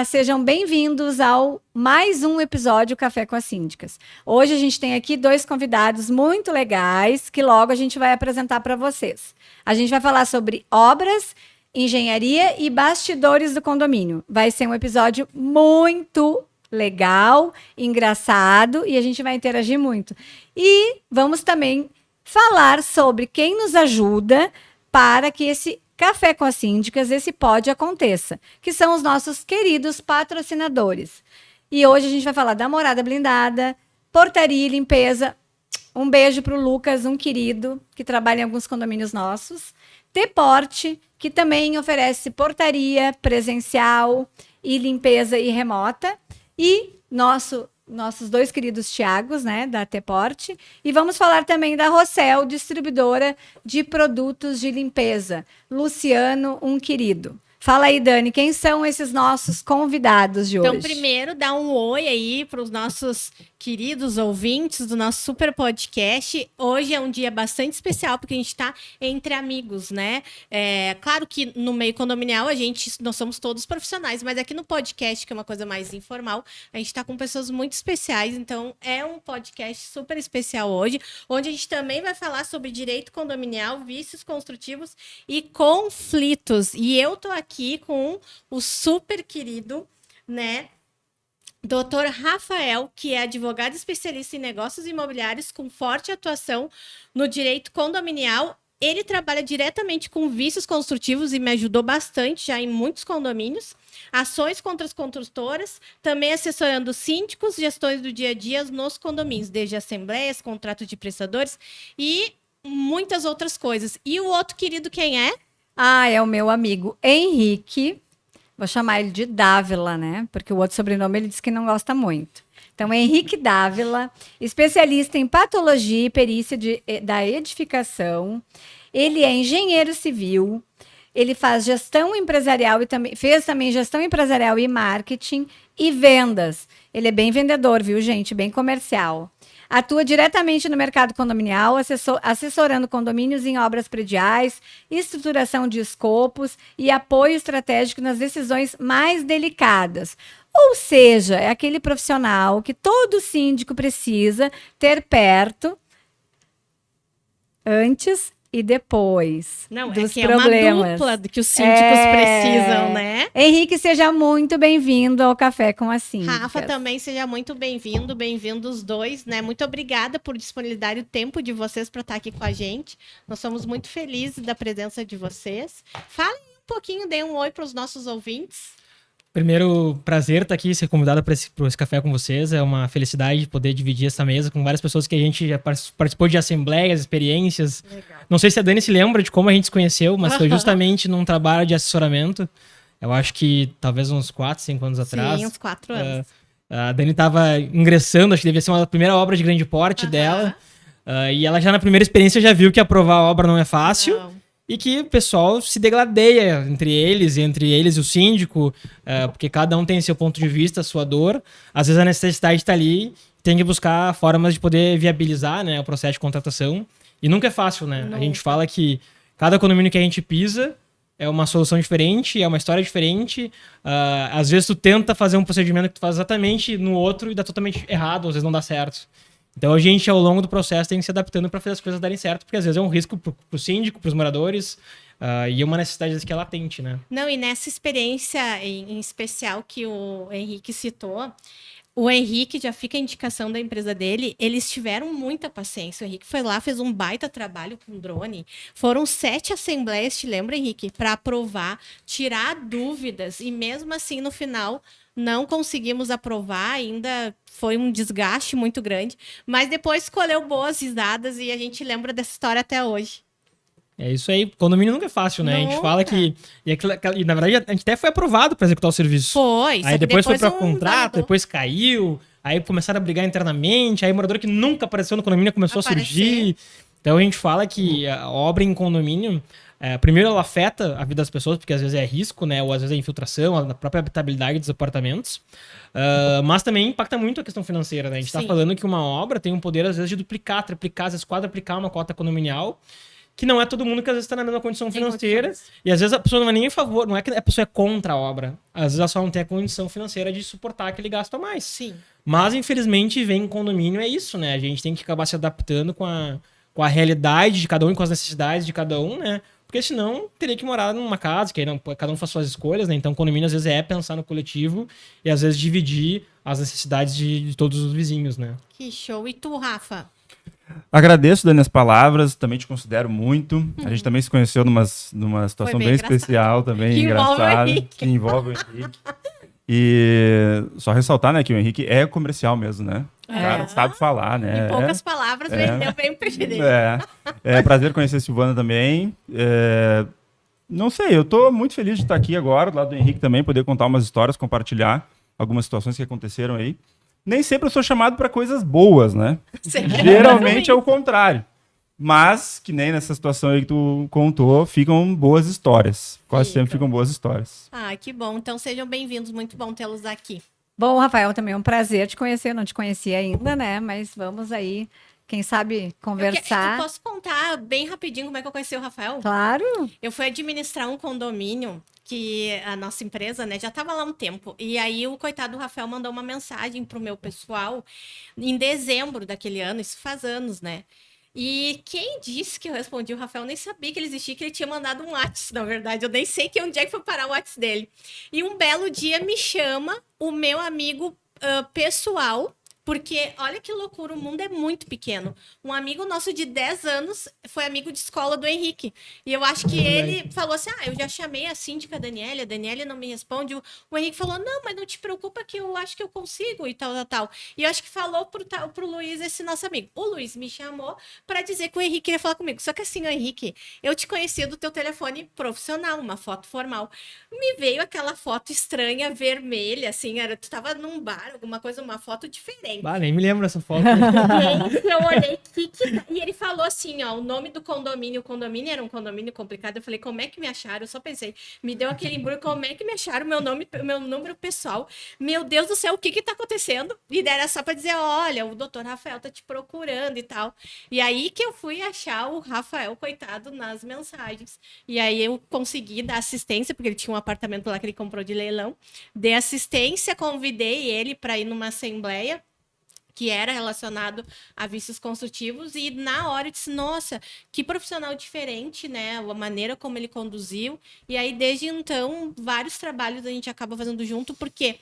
Olá, sejam bem-vindos ao mais um episódio Café com as Síndicas. Hoje a gente tem aqui dois convidados muito legais que logo a gente vai apresentar para vocês. A gente vai falar sobre obras, engenharia e bastidores do condomínio. Vai ser um episódio muito legal, engraçado e a gente vai interagir muito. E vamos também falar sobre quem nos ajuda para que esse Café com as Síndicas, esse pod aconteça, que são os nossos queridos patrocinadores. E hoje a gente vai falar da Morada Blindada, portaria e limpeza. Um beijo para o Lucas, um querido, que trabalha em alguns condomínios nossos. T-Porte, que também oferece portaria presencial e limpeza e remota. E nossos dois queridos Thiagos, né, da T-Porte. E vamos falar também da Rossel, distribuidora de produtos de limpeza. Luciano, um querido. Fala aí, Dani, quem são esses nossos convidados de hoje? Então, primeiro, dá um oi aí para os nossos queridos ouvintes do nosso super podcast. Hoje é um dia bastante especial, porque a gente está entre amigos, né? Claro que no meio condominial nós somos todos profissionais, mas aqui no podcast, que é uma coisa mais informal, a gente está com pessoas muito especiais. Então, é um podcast super especial hoje, onde a gente também vai falar sobre direito condominial, vícios construtivos e conflitos. E eu tô aqui com o super querido, né, Dr. Rafael, que é advogado especialista em negócios imobiliários com forte atuação no direito condominial. Ele trabalha diretamente com vícios construtivos e me ajudou bastante já em muitos condomínios, ações contra as construtoras, também assessorando síndicos, gestões do dia a dia nos condomínios, desde assembleias, contratos de prestadores e muitas outras coisas. E o outro querido quem é? É o meu amigo Henrique. Vou chamar ele de Dávila, né? Porque o outro sobrenome ele disse que não gosta muito. Então, Henrique Dávila, especialista em patologia e perícia da edificação. Ele é engenheiro civil. Ele faz gestão empresarial e fez também gestão empresarial e marketing e vendas. Ele é bem vendedor, viu, gente? Bem comercial. Atua diretamente no mercado condominial, assessorando condomínios em obras prediais, estruturação de escopos e apoio estratégico nas decisões mais delicadas. Ou seja, é aquele profissional que todo síndico precisa ter perto antes e depois dos problemas. É uma dupla que os síndicos precisam, né? Henrique, seja muito bem-vindo ao Café com as Síndicas. Rafa, também seja muito bem-vindo, bem-vindos os dois, né? Muito obrigada por disponibilizar o tempo de vocês para estar aqui com a gente. Nós somos muito felizes da presença de vocês. Falem um pouquinho, deem um oi para os nossos ouvintes. Primeiro, prazer estar aqui, ser convidado para esse café com vocês. É uma felicidade poder dividir essa mesa com várias pessoas que a gente já participou de assembleias, experiências. Legal. Não sei se a Dani se lembra de como a gente se conheceu, mas foi justamente num trabalho de assessoramento. Eu acho que talvez uns 4, 5 anos atrás. Sim, uns 4 anos. A Dani estava ingressando, acho que devia ser uma primeira obra de grande porte dela. E ela já na primeira experiência já viu que aprovar a obra não é fácil. Não. E que o pessoal se degladeia entre eles e o síndico, porque cada um tem seu ponto de vista, a sua dor. Às vezes a necessidade está ali, tem que buscar formas de poder viabilizar, né, o processo de contratação. E nunca é fácil, né? Nunca. A gente fala que cada condomínio que a gente pisa é uma solução diferente, é uma história diferente. Às vezes tu tenta fazer um procedimento que tu faz exatamente no outro e dá totalmente errado, às vezes não dá certo. Então a gente, ao longo do processo, tem que se adaptando para fazer as coisas darem certo, porque às vezes é um risco pro síndico, pros moradores, e é uma necessidade que é latente, né? Não, e nessa experiência em especial que o Henrique citou, o Henrique, já fica a indicação da empresa dele, eles tiveram muita paciência. O Henrique foi lá, fez um baita trabalho com drone. Foram 7 assembleias, te lembra, Henrique? Para aprovar, tirar dúvidas. E mesmo assim, no final, não conseguimos aprovar. Ainda foi um desgaste muito grande. Mas depois escolheu boas risadas e a gente lembra dessa história até hoje. É isso aí. Condomínio nunca é fácil, né? Nunca. A gente fala que... E, na verdade, a gente até foi aprovado para executar o serviço. Foi. Aí depois foi para contrato, depois caiu. Aí começaram a brigar internamente. Aí o morador que nunca apareceu no condomínio começou a surgir. Então a gente fala que a obra em condomínio... primeiro, ela afeta a vida das pessoas, porque às vezes é risco, né? Ou às vezes é infiltração, a própria habitabilidade dos apartamentos. Mas também impacta muito a questão financeira, né? A gente está falando que uma obra tem um poder, às vezes, de duplicar, triplicar, às vezes quadruplicar uma cota condominial. que não é todo mundo que às vezes está na mesma condição Tem financeira. condições. E às vezes a pessoa não é nem a favor, não é que a pessoa é contra a obra. Às vezes ela só não tem a condição financeira de suportar aquele gasto a mais. Sim. Mas, infelizmente, vem em condomínio, é isso, né? A gente tem que acabar se adaptando com a realidade de cada um e com as necessidades de cada um, né? Porque senão teria que morar numa casa, que aí cada um faz suas escolhas, né? Então, condomínio às vezes é pensar no coletivo e às vezes dividir as necessidades de todos os vizinhos, né? Que show. E tu, Rafa? Agradeço, Dani, as palavras, também te considero muito. A gente também se conheceu numa situação bem bem engraçado. especial também, Que envolve o engraçada, Henrique. que envolve o Henrique. E só ressaltar, né, que o Henrique é comercial mesmo, né? O cara sabe falar, né? Em poucas palavras, vendeu bem o peixe dele. É prazer conhecer a Silvana também. Não sei, eu tô muito feliz de estar aqui agora, do lado do Henrique também, poder contar umas histórias, compartilhar algumas situações que aconteceram aí. Nem sempre eu sou chamado para coisas boas, né? Geralmente é o contrário. Mas, que nem nessa situação aí que tu contou, ficam boas histórias. Quase sempre ficam boas histórias. Ah, que bom. Então sejam bem-vindos. Muito bom tê-los aqui. Bom, Rafael, também é um prazer te conhecer. Não te conhecia ainda, né? Mas vamos aí, quem sabe, conversar. Eu posso contar bem rapidinho como é que eu conheci o Rafael? Claro. Eu fui administrar um condomínio que a nossa empresa, né, já estava lá um tempo. E aí o coitado do Rafael mandou uma mensagem pro meu pessoal em dezembro daquele ano, isso faz anos, né? E quem disse que eu respondi, o Rafael nem sabia que ele existia, que ele tinha mandado um WhatsApp, na verdade. Eu nem sei onde é que foi parar o WhatsApp dele. E um belo dia me chama o meu amigo pessoal, porque olha que loucura, o mundo é muito pequeno. Um amigo nosso de 10 anos foi amigo de escola do Henrique. E eu acho que ele falou assim: eu já chamei a síndica a Daniela não me responde. O Henrique falou: não, mas não te preocupa que eu acho que eu consigo e tal. E eu acho que falou pro Luiz, esse nosso amigo. O Luiz me chamou para dizer que o Henrique queria falar comigo. Só que assim, o Henrique, eu te conhecia do teu telefone profissional, uma foto formal. Me veio aquela foto estranha, vermelha, assim, tu tava num bar, alguma coisa, uma foto diferente. Ah, nem me lembro dessa foto. Gente, eu olhei e ele falou assim, ó, o nome do condomínio. O condomínio era um condomínio complicado. Eu falei, como é que me acharam? Eu só pensei, me deu aquele embrulho, como é que me acharam meu número pessoal? Meu Deus do céu, o que tá acontecendo? E daí era só pra dizer, olha, o doutor Rafael tá te procurando e tal. E aí que eu fui achar o Rafael, coitado, nas mensagens. E aí eu consegui dar assistência, porque ele tinha um apartamento lá que ele comprou de leilão. Dei assistência, convidei ele para ir numa assembleia que era relacionado a vícios construtivos, e na hora eu disse, nossa, que profissional diferente, né, a maneira como ele conduziu, e aí desde então, vários trabalhos a gente acaba fazendo junto, porque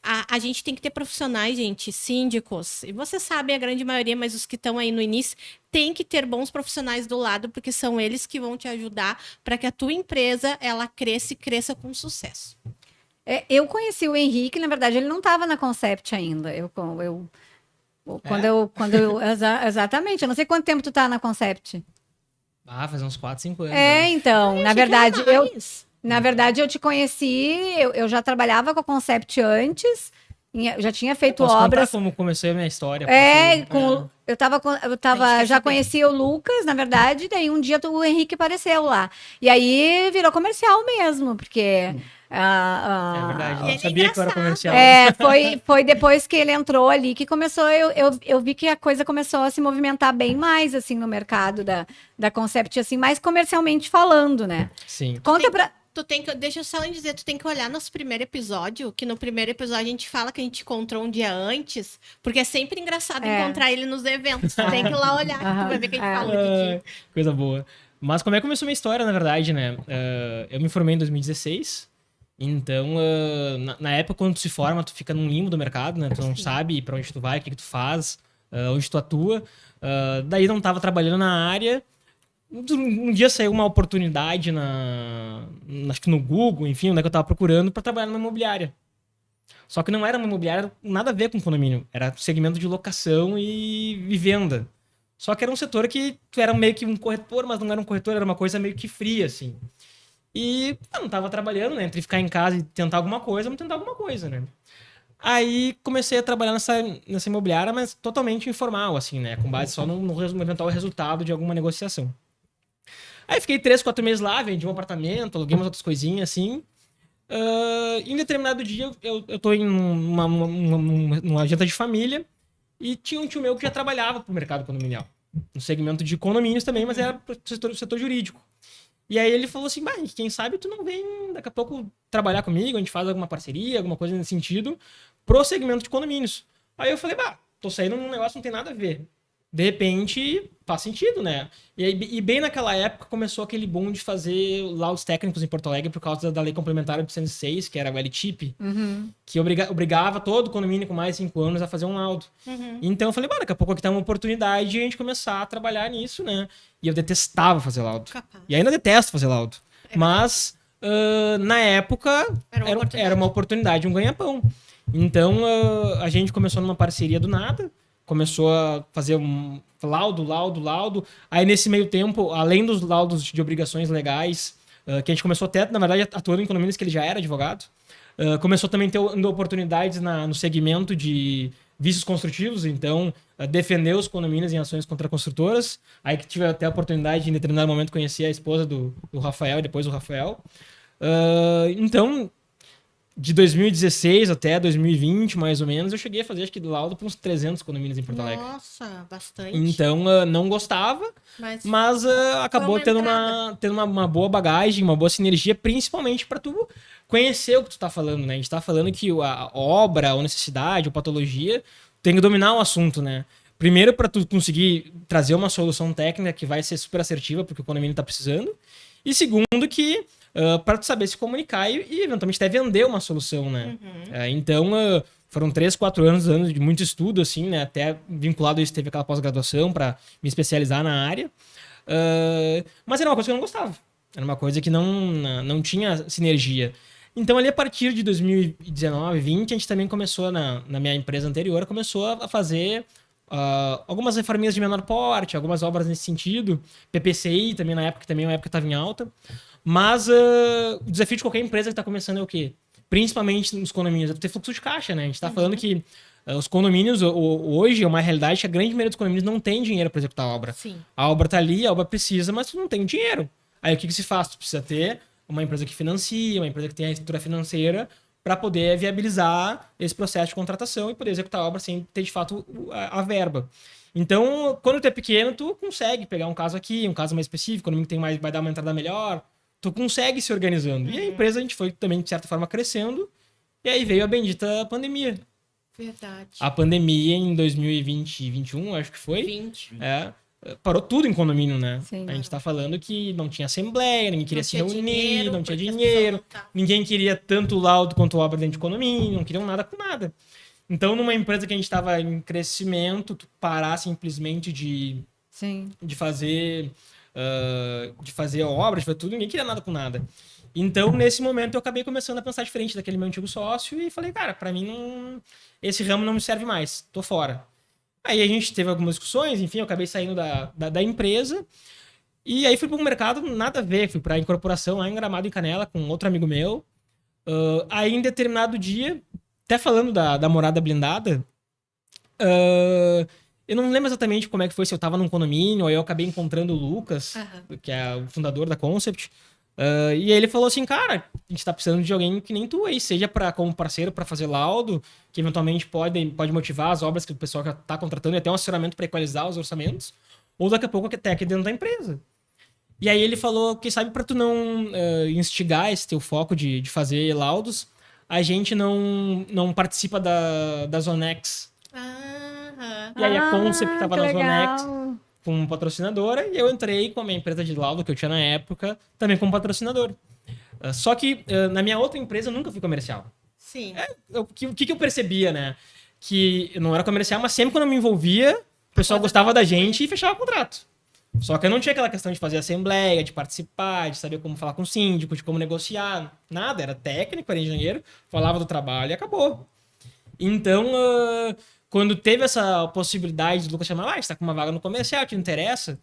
a gente tem que ter profissionais, gente, síndicos, e você sabe a grande maioria, mas os que estão aí no início, tem que ter bons profissionais do lado, porque são eles que vão te ajudar para que a tua empresa, ela cresça e cresça com sucesso. Eu conheci o Henrique, na verdade, ele não estava na Concept ainda. Exatamente, eu não sei quanto tempo tu tá na Concept. Faz uns 4, 5 anos. Né? Então, na verdade, eu te conheci, eu já trabalhava com a Concept antes, já tinha feito obras. Como começou a minha história. Já conhecia o Lucas, na verdade, daí um dia o Henrique apareceu lá. E aí virou comercial mesmo, porque... É verdade, eu não sabia que eu era comercial. Foi depois que ele entrou ali que começou, eu vi que a coisa começou a se movimentar bem mais, assim, no mercado da Concept, assim, mais comercialmente falando, né? Sim. Deixa eu só dizer, tu tem que olhar nosso primeiro episódio, que no primeiro episódio a gente fala que a gente encontrou um dia antes, porque é sempre engraçado encontrar ele nos eventos. Tu tem que ir lá olhar, que tu vai ver que a gente falou de ti. Coisa boa. Mas como é que começou a minha história, na verdade, né? Eu me formei em 2016, então, na época, quando tu se forma, tu fica num limbo do mercado, né? Tu não sabe pra onde tu vai, o que tu faz, onde tu atua. Daí não tava trabalhando na área. Um dia saiu uma oportunidade acho que no Google, enfim, onde é que eu tava procurando pra trabalhar numa imobiliária. Só que não era uma imobiliária, nada a ver com condomínio. Era segmento de locação e venda. Só que era um setor que tu era meio que um corretor, mas não era um corretor, era uma coisa meio que fria, assim. E eu não tava trabalhando, né? Entre ficar em casa e tentar alguma coisa, vamos tentar alguma coisa, né? Aí comecei a trabalhar nessa imobiliária, mas totalmente informal, assim, né? Com base só no eventual resultado de alguma negociação. Aí fiquei 3, 4 meses lá, vendi um apartamento, aluguei umas outras coisinhas, assim. Em determinado dia, eu tô em uma agenda de família e tinha um tio meu que já trabalhava pro mercado condominial. no segmento de condomínios também, mas era pro setor jurídico. E aí ele falou assim, bah, quem sabe tu não vem daqui a pouco trabalhar comigo, a gente faz alguma parceria, alguma coisa nesse sentido, pro segmento de condomínios. Aí eu falei, bah, tô saindo num negócio que não tem nada a ver. De repente, faz sentido, né? E bem naquela época começou aquele boom de fazer laudos técnicos em Porto Alegre por causa da lei complementar 806, que era o LTIP, que obrigava todo condomínio com mais de 5 anos a fazer um laudo. Então eu falei, daqui a pouco aqui tá uma oportunidade de a gente começar a trabalhar nisso, né? E eu detestava fazer laudo. Capaz. E ainda detesto fazer laudo. Mas, na época, era uma oportunidade, um ganha-pão. Então, a gente começou numa parceria do nada, começou a fazer um laudo. Aí, nesse meio tempo, além dos laudos de obrigações legais, que a gente começou até, na verdade, atuando em condomínios que ele já era advogado, começou também a ter oportunidades no segmento de vícios construtivos, então, defender os condomínios em ações contra construtoras. Aí que tive até a oportunidade de, em determinado momento, conhecer a esposa do Rafael e depois o Rafael. Então, de 2016 até 2020, mais ou menos, eu cheguei a fazer, acho que, do laudo para uns 300 condomínios em Porto Alegre. Nossa, bastante. Então, não gostava, mas acabou tendo uma boa bagagem, uma boa sinergia, principalmente para tu conhecer o que tu tá falando, né? A gente tá falando que a obra, ou necessidade, ou patologia, tem que dominar o assunto, né? Primeiro, para tu conseguir trazer uma solução técnica que vai ser super assertiva, porque o condomínio tá precisando. E segundo, que para tu saber se comunicar e eventualmente até vender uma solução, né? Então, foram 3, 4 anos de muito estudo, assim, né? Até vinculado a isso, teve aquela pós-graduação para me especializar na área. Mas era uma coisa que eu não gostava. Era uma coisa que não tinha sinergia. Então, ali a partir de 2019, 2020, a gente também começou, na minha empresa anterior, começou a fazer algumas reforminhas de menor porte, algumas obras nesse sentido. PPCI também, na época, também é uma época que estava em alta. Mas o desafio de qualquer empresa que está começando é o quê? Principalmente nos condomínios, é ter fluxo de caixa, né? A gente está falando que os condomínios, hoje, é uma realidade que a grande maioria dos condomínios não tem dinheiro para executar a obra. Sim. A obra está ali, a obra precisa, mas tu não tem dinheiro. Aí o que se faz? Tu precisa ter uma empresa que financia, uma empresa que tem a estrutura financeira para poder viabilizar esse processo de contratação e poder executar a obra sem ter, de fato, a verba. Então, quando tu é pequeno, tu consegue pegar um caso aqui, um caso mais específico, quando tem mais, vai dar uma entrada melhor, tu consegue se organizando. E a empresa, a gente foi também, de certa forma, crescendo, e aí veio a bendita pandemia. Verdade. A pandemia em 2020 e 2021, acho que foi. 20. Parou tudo em condomínio, né? Sim. A gente tá falando que não tinha assembleia, ninguém queria se reunir, não tinha porque as dinheiro, pessoas não tá. ninguém queria tanto laudo quanto obra dentro de condomínio, não queriam nada com nada. Então, numa empresa que a gente estava em crescimento, tu parar simplesmente de fazer obras, de fazer tudo, ninguém queria nada com nada. Então, nesse momento, eu acabei começando a pensar diferente daquele meu antigo sócio e falei, cara, pra mim, esse ramo não me serve mais, tô fora. Aí a gente teve algumas discussões, enfim, eu acabei saindo da empresa e aí fui para um mercado nada a ver, fui para incorporação lá em Gramado, em Canela, com outro amigo meu. Aí em determinado dia, até falando da morada blindada, eu não lembro exatamente como é que foi, se eu tava num condomínio, aí eu acabei encontrando o Lucas, que é o fundador da Concept, e ele falou assim, cara, a gente tá precisando de alguém que nem tu aí, seja como parceiro para fazer laudo, que eventualmente pode motivar as obras que o pessoal já tá contratando e até um acionamento para equalizar os orçamentos, ou daqui a pouco até aqui dentro da empresa. E aí ele falou, quem sabe para tu não instigar esse teu foco de fazer laudos, a gente não participa da Zonex. E aí a Concept tava na Zonex como patrocinadora e eu entrei com a minha empresa de laudo que eu tinha na época também como patrocinador. Só que na minha outra empresa eu nunca fui comercial. Sim. O que eu percebia, né? Que eu não era comercial, mas sempre quando eu me envolvia, o pessoal gostava da gente e fechava o contrato. Só que eu não tinha aquela questão de fazer assembleia, de participar, de saber como falar com o síndico, de como negociar. Nada, era técnico, era engenheiro, falava do trabalho e acabou. Então, quando teve essa possibilidade do Lucas chamar, você tá com uma vaga no comercial, te interessa?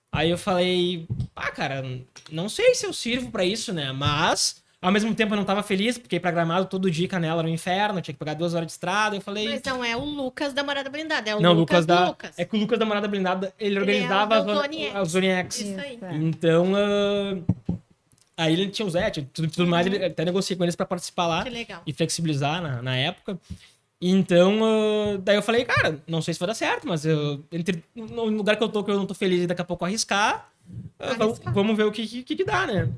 Aí eu falei, cara, não sei se eu sirvo pra isso, né? Mas, ao mesmo tempo eu não tava feliz, porque ir pra Gramado todo dia, Canela era um inferno, tinha que pegar 2 horas de estrada, eu falei... Mas não é o Lucas da Morada Blindada, é o não, Lucas do Lucas. É que o Lucas da Morada Blindada, ele organizava a Zone X. Isso aí. Então, aí ele tinha o Zé, tudo mais, ele até negociei com eles pra participar lá. Que legal. E flexibilizar na época. Então, daí eu falei, cara, não sei se vai dar certo, mas no lugar que eu não tô feliz e daqui a pouco arriscar, vamos ver o que dá, né?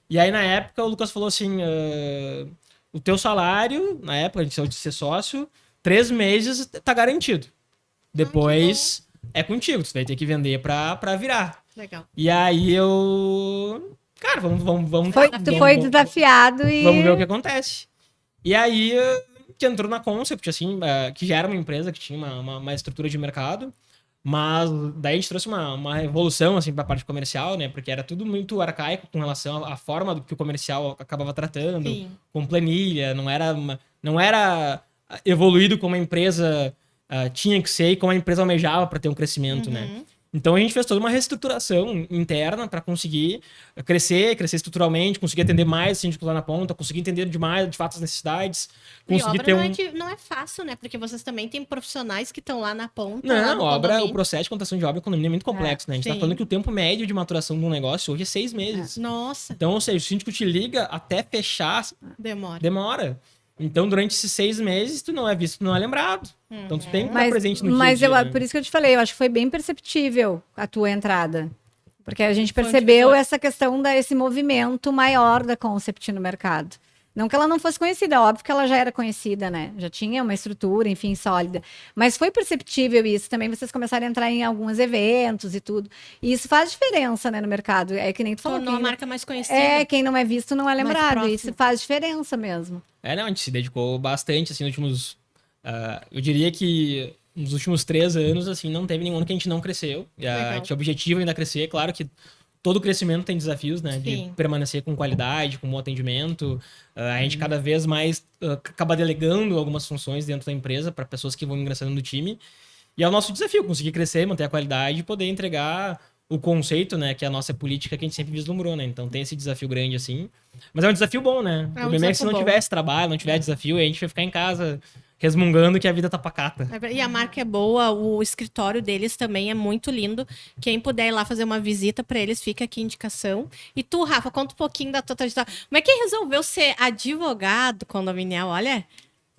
E aí, na época, o Lucas falou assim, o teu salário, na época, a gente saiu de ser sócio, 3 meses tá garantido. Depois é contigo, tu vai ter que vender pra virar. Legal. E aí cara, vamos Tu foi desafiado e... Vamos ver o que acontece. E aí, que entrou na Concept, assim, que já era uma empresa que tinha uma estrutura de mercado, mas daí a gente trouxe uma revolução, assim, pra parte comercial, né? Porque era tudo muito arcaico com relação à forma que o comercial acabava tratando, Sim. com planilha, não era evoluído como a empresa tinha que ser e como a empresa almejava para ter um crescimento, né? Então a gente fez toda uma reestruturação interna para conseguir crescer estruturalmente, conseguir atender mais síndicos lá na ponta, conseguir entender demais de fato as necessidades, E conseguir obra ter não é fácil, né? Porque vocês também têm profissionais que estão lá na ponta. lá Não, no condomínio. o processo de contratação de obra e condomínio é muito complexo, né? A gente tá sim. falando que o tempo médio de maturação de um negócio hoje é 6 meses. Nossa, Então, ou seja, o síndico te liga até fechar, demora. Então, durante esses 6 meses, tu não é visto, tu não é lembrado. Então, tu tem que estar presente no Mas dia a dia, né? por isso que eu te falei, eu acho que foi bem perceptível a tua entrada. Porque a gente Foi um percebeu divisor. essa questão desse movimento maior da Concept no mercado. Não que ela não fosse conhecida, óbvio que ela já era conhecida, né? Já tinha uma estrutura, enfim, sólida. Mas foi perceptível isso também, vocês começaram a entrar em alguns eventos e tudo. E isso faz diferença, né, no mercado. É que nem tu falou. Tornou a quem- marca mais conhecida. quem não é visto não é Mais lembrado. próximo. Isso faz diferença mesmo. Não, a gente se dedicou bastante, assim, nos últimos... eu diria que nos últimos 3 anos, assim, não teve nenhum ano que a gente não cresceu. Legal. Tinha objetivo ainda crescer. Claro que todo crescimento tem desafios, né? De Sim. permanecer com qualidade, com bom atendimento. A gente cada vez mais acaba delegando algumas funções dentro da empresa para pessoas que vão ingressando no time. E é o nosso desafio, conseguir crescer, manter a qualidade e poder entregar o conceito, né? Que é a nossa política que a gente sempre vislumbrou, né? Então tem esse desafio grande, assim. Mas é um desafio bom, né? É um O problema é que se desafio não bom. tivesse trabalho, não tivesse desafio, aí a gente vai ficar em casa resmungando que a vida tá pacata. E a marca é boa, o escritório deles também é muito lindo. Quem puder ir lá fazer uma visita para eles, fica aqui a indicação. E tu, Rafa, conta um pouquinho da tua trajetória. Como é que resolveu ser advogado condominial? Olha,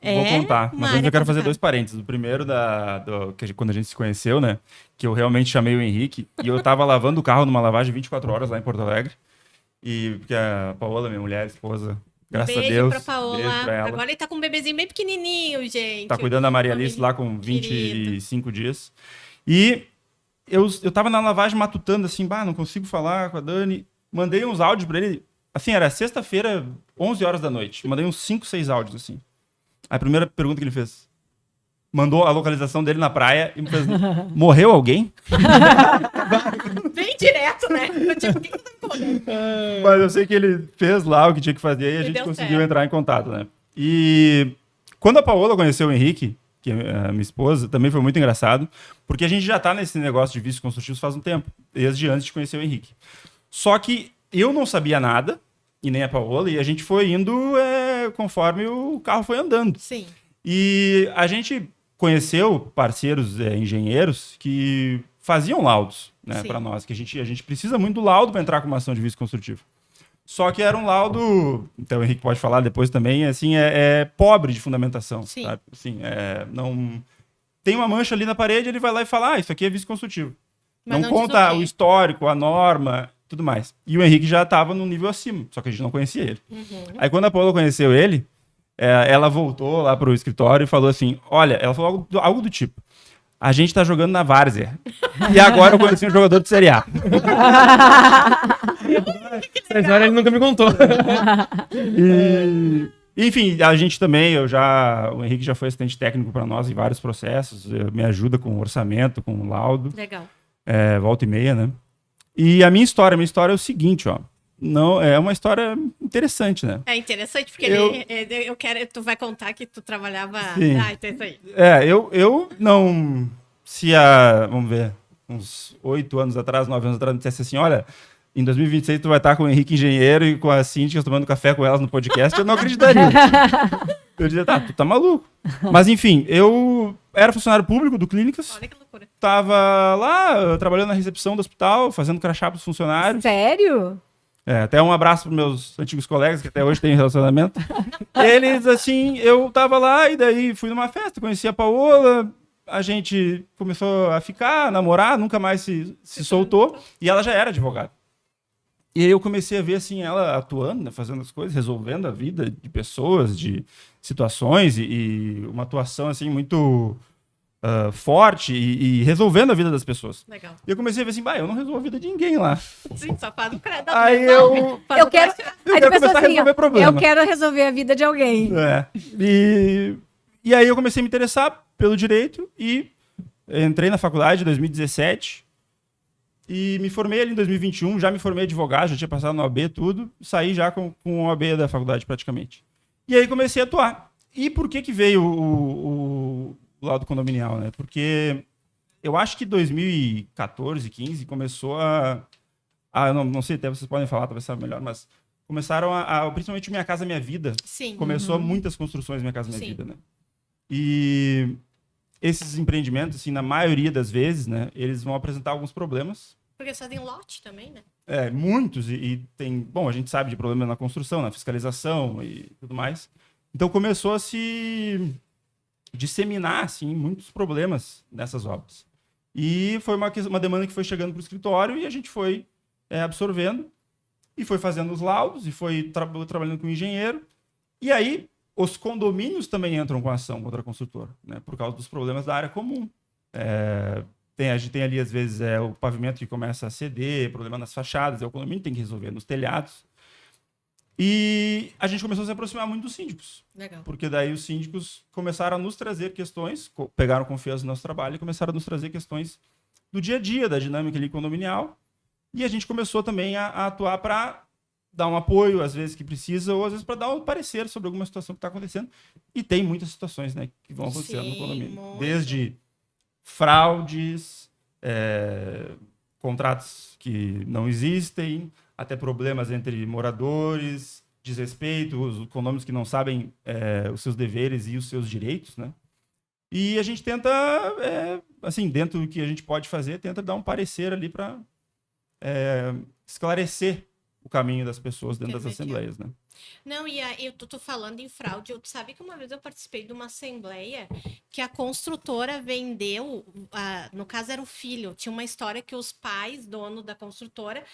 Vou contar. uma Mas antes área eu quero fazer complicada. 2 parênteses. O primeiro, quando a gente se conheceu, né? Que eu realmente chamei o Henrique. E eu tava lavando o carro numa lavagem 24 horas lá em Porto Alegre. E porque a Paola, minha mulher, esposa, graças Beijo a Deus. pra Paola. Beijo pra ela. Agora ele tá com um bebezinho bem pequenininho, gente. Tá cuidando da Maria Família Alice lá com querida. 25 dias. E eu tava na lavagem matutando assim, não consigo falar com a Dani. Mandei uns áudios pra ele. Assim, era sexta-feira, 11 horas da noite. Mandei uns 5, 6 áudios assim. A primeira pergunta que ele fez. Mandou a localização dele na praia e me fez: morreu alguém? Bem direto, né? Eu tipo, o que que tá acontecendo? Mas eu sei que ele fez lá o que tinha que fazer e a E gente deu conseguiu certo. entrar em contato, né? E quando a Paola conheceu o Henrique, que é a minha esposa, também foi muito engraçado, porque a gente já tá nesse negócio de vícios construtivos faz um tempo, desde antes de conhecer o Henrique. Só que eu não sabia nada, e nem a Paola, e a gente foi indo conforme o carro foi andando. Sim. E a gente conheceu parceiros engenheiros que faziam laudos, né, Sim. para nós, que a gente precisa muito do laudo para entrar com uma ação de vício construtivo. Só que era um laudo, então o Henrique pode falar depois também, assim, pobre de fundamentação, Sim. sabe? Assim, não tem uma mancha ali na parede, ele vai lá e fala: isso aqui é vício construtivo. Mas não não diz conta o quê. o histórico, a norma, tudo mais. E o Henrique já estava num nível acima, só que a gente não conhecia ele. Aí quando a Paula conheceu ele, ela voltou lá pro escritório e falou assim: olha, ela falou algo do tipo: a gente tá jogando na Várzea. E agora eu conheci um jogador de Série A. Essa história ele nunca me contou. E, enfim, a gente também, o Henrique já foi assistente técnico para nós em vários processos, me ajuda com orçamento, com laudo, Legal. volta e meia, né? E a minha história é o seguinte, ó. Não, é uma história interessante, né? É interessante, porque eu quero. Tu vai contar que tu trabalhava. Sim. Então é isso aí. Eu não. Vamos ver, uns 8 anos atrás, 9 anos atrás, me dissesse assim: olha, em 2026 tu vai estar com o Henrique Engenheiro e com a Cíntia tomando café com elas no podcast, eu não acreditaria. Eu dizia: tá, tu tá maluco. Mas enfim, eu era funcionário público do Clínicas, Olha que loucura. tava lá trabalhando na recepção do hospital, fazendo crachá pros funcionários. Sério? Até um abraço para meus antigos colegas, que até hoje têm relacionamento. Eles, assim, eu tava lá e daí fui numa festa, conheci a Paola, a gente começou a ficar, namorar, nunca mais se soltou, e ela já era advogada. E aí eu comecei a ver, assim, ela atuando, né, fazendo as coisas, resolvendo a vida de pessoas, de situações, e uma atuação, assim, muito forte e resolvendo a vida das pessoas. Legal. E eu comecei a ver assim, eu não resolvo a vida de ninguém lá. Sim, só faz o crédito. Aí eu quero, aí quero tu pensa começar a assim, resolver ó, problema. eu quero resolver a vida de alguém. E aí eu comecei a me interessar pelo direito e entrei na faculdade em 2017 e me formei ali em 2021, já me formei advogado, já tinha passado no OAB, tudo, saí já com o OAB da faculdade praticamente. E aí comecei a atuar. E por que veio o lado condominial, né? Porque eu acho que 2014, 15 começou não sei, até vocês podem falar, talvez saiba melhor, mas começaram principalmente Minha Casa Minha Vida. Sim. Começou muitas construções Minha Casa Minha Sim. Vida, né? E esses empreendimentos, assim, na maioria das vezes, né, eles vão apresentar alguns problemas. Porque só tem lote também, né? Muitos, e tem... Bom, a gente sabe de problemas na construção, na fiscalização e tudo mais. Então começou a se disseminar, assim, muitos problemas nessas obras. E foi uma demanda que foi chegando para o escritório e a gente foi absorvendo e foi fazendo os laudos e foi trabalhando com o engenheiro. E aí os condomínios também entram com ação contra a construtora, né, por causa dos problemas da área comum. A gente tem ali, às vezes, o pavimento que começa a ceder, problema nas fachadas, o condomínio tem que resolver nos telhados. E a gente começou a se aproximar muito dos síndicos. Legal. Porque daí os síndicos começaram a nos trazer questões, pegaram confiança no nosso trabalho e começaram a nos trazer questões do dia a dia, da dinâmica ali condominial. E a gente começou também a atuar para dar um apoio, às vezes que precisa, ou às vezes para dar um parecer sobre alguma situação que está acontecendo. E tem muitas situações, né, que vão acontecendo no condomínio. Muito. Desde fraudes, contratos que não existem, até problemas entre moradores, desrespeito, os condomínios que não sabem os seus deveres e os seus direitos, né? E a gente tenta, assim, dentro do que a gente pode fazer, tenta dar um parecer ali para esclarecer o caminho das pessoas dentro das assembleias, né? Não, e eu tô falando em fraude. Eu sabe que uma vez eu participei de uma assembleia que a construtora vendeu, no caso era o filho, tinha uma história que os pais, dono da construtora,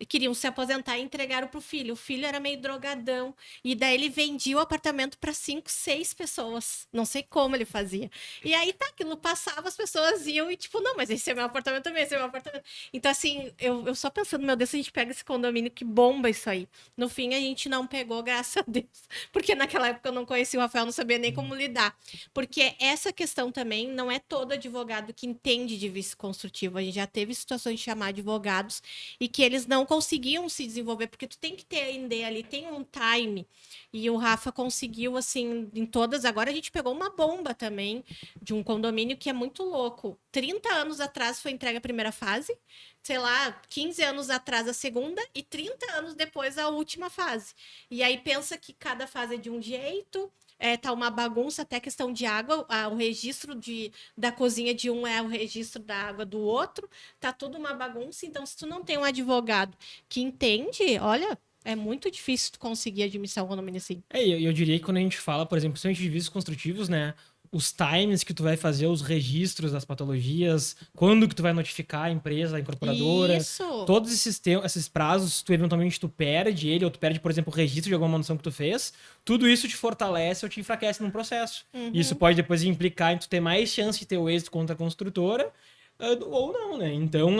queriam se aposentar e entregaram pro filho. O filho era meio drogadão, e daí ele vendia o apartamento para 5, 6 pessoas. Não sei como ele fazia. E aí aquilo passava, as pessoas iam e tipo, não, mas esse é meu apartamento também, esse é meu apartamento. Então assim, eu só pensando, meu Deus, se a gente pega esse condomínio, que bomba isso aí. No fim, a gente não pegou, graças a Deus. Porque naquela época eu não conhecia o Rafael, não sabia nem como lidar. Porque essa questão também não é todo advogado que entende de vício construtivo. A gente já teve situações de chamar advogados e que eles não conseguiam se desenvolver, porque tu tem que entender ali, tem um time. E o Rafa conseguiu, assim, em todas. Agora a gente pegou uma bomba também de um condomínio que é muito louco. 30 anos atrás foi entregue a primeira fase, sei lá, 15 anos atrás a segunda e 30 anos depois a última fase. E aí pensa que cada fase é de um jeito, tá uma bagunça, até questão de água, o registro da cozinha de um é o registro da água do outro, tá tudo uma bagunça. Então, se tu não tem um advogado que entende, olha, é muito difícil tu conseguir administrar um condomínio assim. Eu diria que quando a gente fala, por exemplo, principalmente de vícios construtivos, né? Os times que tu vai fazer, os registros das patologias, quando que tu vai notificar a empresa, a incorporadora. Isso. Todos esses prazos, se tu eventualmente tu perde ele, ou tu perde, por exemplo, o registro de alguma manutenção que tu fez, tudo isso te fortalece ou te enfraquece num processo. Isso pode depois implicar em tu ter mais chance de ter o êxito contra a construtora, ou não, né? Então,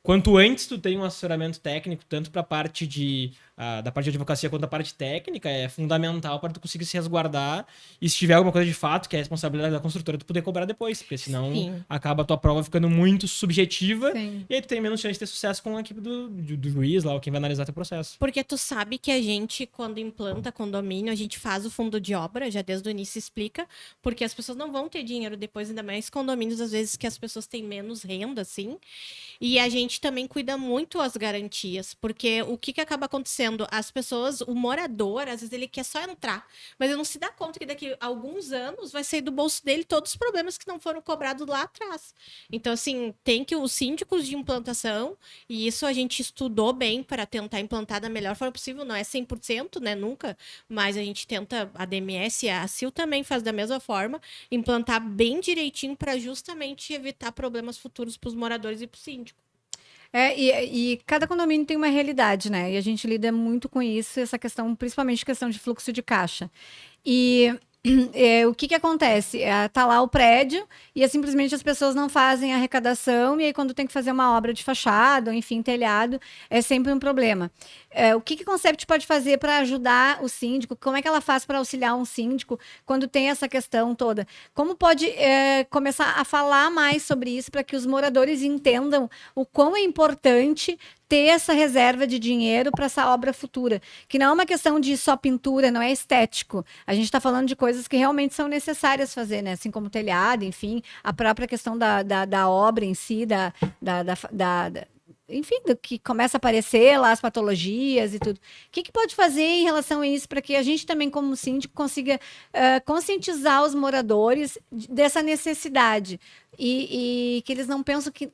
quanto antes tu tem um assessoramento técnico, tanto para a parte da parte de advocacia quanto da parte técnica, é fundamental para tu conseguir se resguardar e se tiver alguma coisa de fato, que é a responsabilidade da construtora, tu poder cobrar depois, porque senão acaba a tua prova ficando muito subjetiva. Sim. E aí tu tem menos chance de ter sucesso com a equipe do juiz lá, ou quem vai analisar teu processo. Porque tu sabe que a gente, quando implanta condomínio, a gente faz o fundo de obra, já desde o início explica, porque as pessoas não vão ter dinheiro depois, ainda mais condomínios, às vezes, que as pessoas têm menos renda, assim. E a gente também cuida muito as garantias, porque o que acaba acontecendo? dizendo, as pessoas, o morador, às vezes ele quer só entrar, mas ele não se dá conta que daqui a alguns anos vai sair do bolso dele todos os problemas que não foram cobrados lá atrás. Então, assim, tem que os síndicos de implantação, e isso a gente estudou bem para tentar implantar da melhor forma possível, não é 100%, né, nunca, mas a gente tenta, a DMS e a CIL também faz da mesma forma, implantar bem direitinho para justamente evitar problemas futuros para os moradores e para o síndico. E cada condomínio tem uma realidade, né? E a gente lida muito com isso, essa questão, principalmente questão de fluxo de caixa. E o que acontece? Tá lá o prédio e simplesmente as pessoas não fazem a arrecadação e aí quando tem que fazer uma obra de fachada, ou enfim, telhado, é sempre um problema. O que a Concept pode fazer para ajudar o síndico? Como é que ela faz para auxiliar um síndico quando tem essa questão toda? Como pode começar a falar mais sobre isso para que os moradores entendam o quão é importante ter essa reserva de dinheiro para essa obra futura? Que não é uma questão de só pintura, não é estético. A gente está falando de coisas que realmente são necessárias fazer, né? Assim como telhado, enfim, a própria questão da obra em si, enfim, do que começa a aparecer lá, as patologias e tudo. O que pode fazer em relação a isso para que a gente também, como síndico, consiga conscientizar os moradores dessa necessidade e que eles não pensam que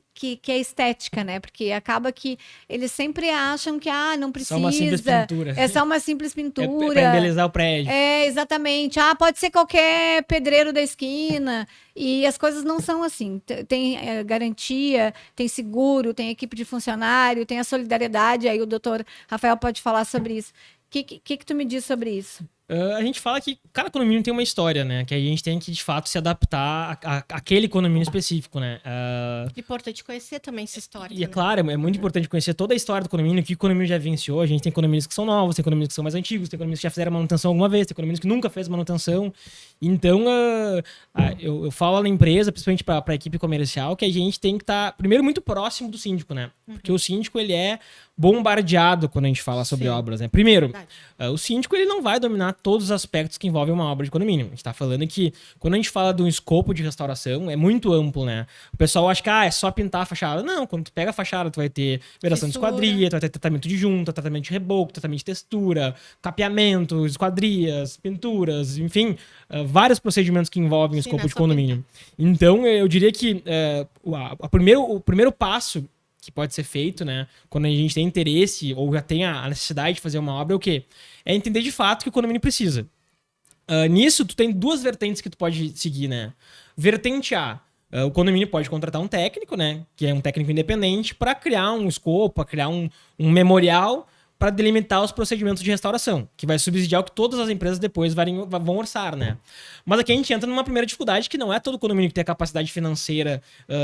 é estética, né? Porque acaba que eles sempre acham que não precisa. Só uma simples pintura. É só uma simples pintura. Para embelezar o prédio. Exatamente. Pode ser qualquer pedreiro da esquina. E as coisas não são assim. Tem garantia, tem seguro, tem equipe de funcionário, tem a solidariedade. Aí o doutor Rafael pode falar sobre isso. O que tu me diz sobre isso? A gente fala que cada condomínio tem uma história, né? Que a gente tem que, de fato, se adaptar àquele condomínio específico, né? É importante conhecer também essa história. E é claro, é muito importante conhecer toda a história do condomínio, o que o condomínio já vivenciou. A gente tem condomínios que são novos, tem condomínios que são mais antigos, tem condomínios que já fizeram manutenção alguma vez, tem condomínios que nunca fez manutenção. Então, eu falo na empresa, principalmente para a equipe comercial, que a gente tem que estar, primeiro, muito próximo do síndico, né? Porque o síndico, ele é bombardeado quando a gente fala sobre obras, né? Primeiro, o síndico, ele não vai dominar todos os aspectos que envolvem uma obra de condomínio. A gente tá falando que, quando a gente fala de um escopo de restauração, é muito amplo, né? O pessoal acha que é só pintar a fachada. Não, quando tu pega a fachada, tu vai ter vedação de esquadria, tu vai ter tratamento de junta, tratamento de reboco, tratamento de textura, capeamento, esquadrias, pinturas, enfim, vários procedimentos que envolvem o escopo de condomínio. Então, eu diria que o primeiro passo que pode ser feito, né, quando a gente tem interesse ou já tem a necessidade de fazer uma obra, é o quê? É entender de fato que o condomínio precisa. Nisso, tu tem duas vertentes que tu pode seguir, né? Vertente A, o condomínio pode contratar um técnico, né, que é um técnico independente, para criar um escopo, para criar um memorial para delimitar os procedimentos de restauração, que vai subsidiar o que todas as empresas depois vão orçar, né? Mas aqui a gente entra numa primeira dificuldade, que não é todo condomínio que tem a capacidade financeira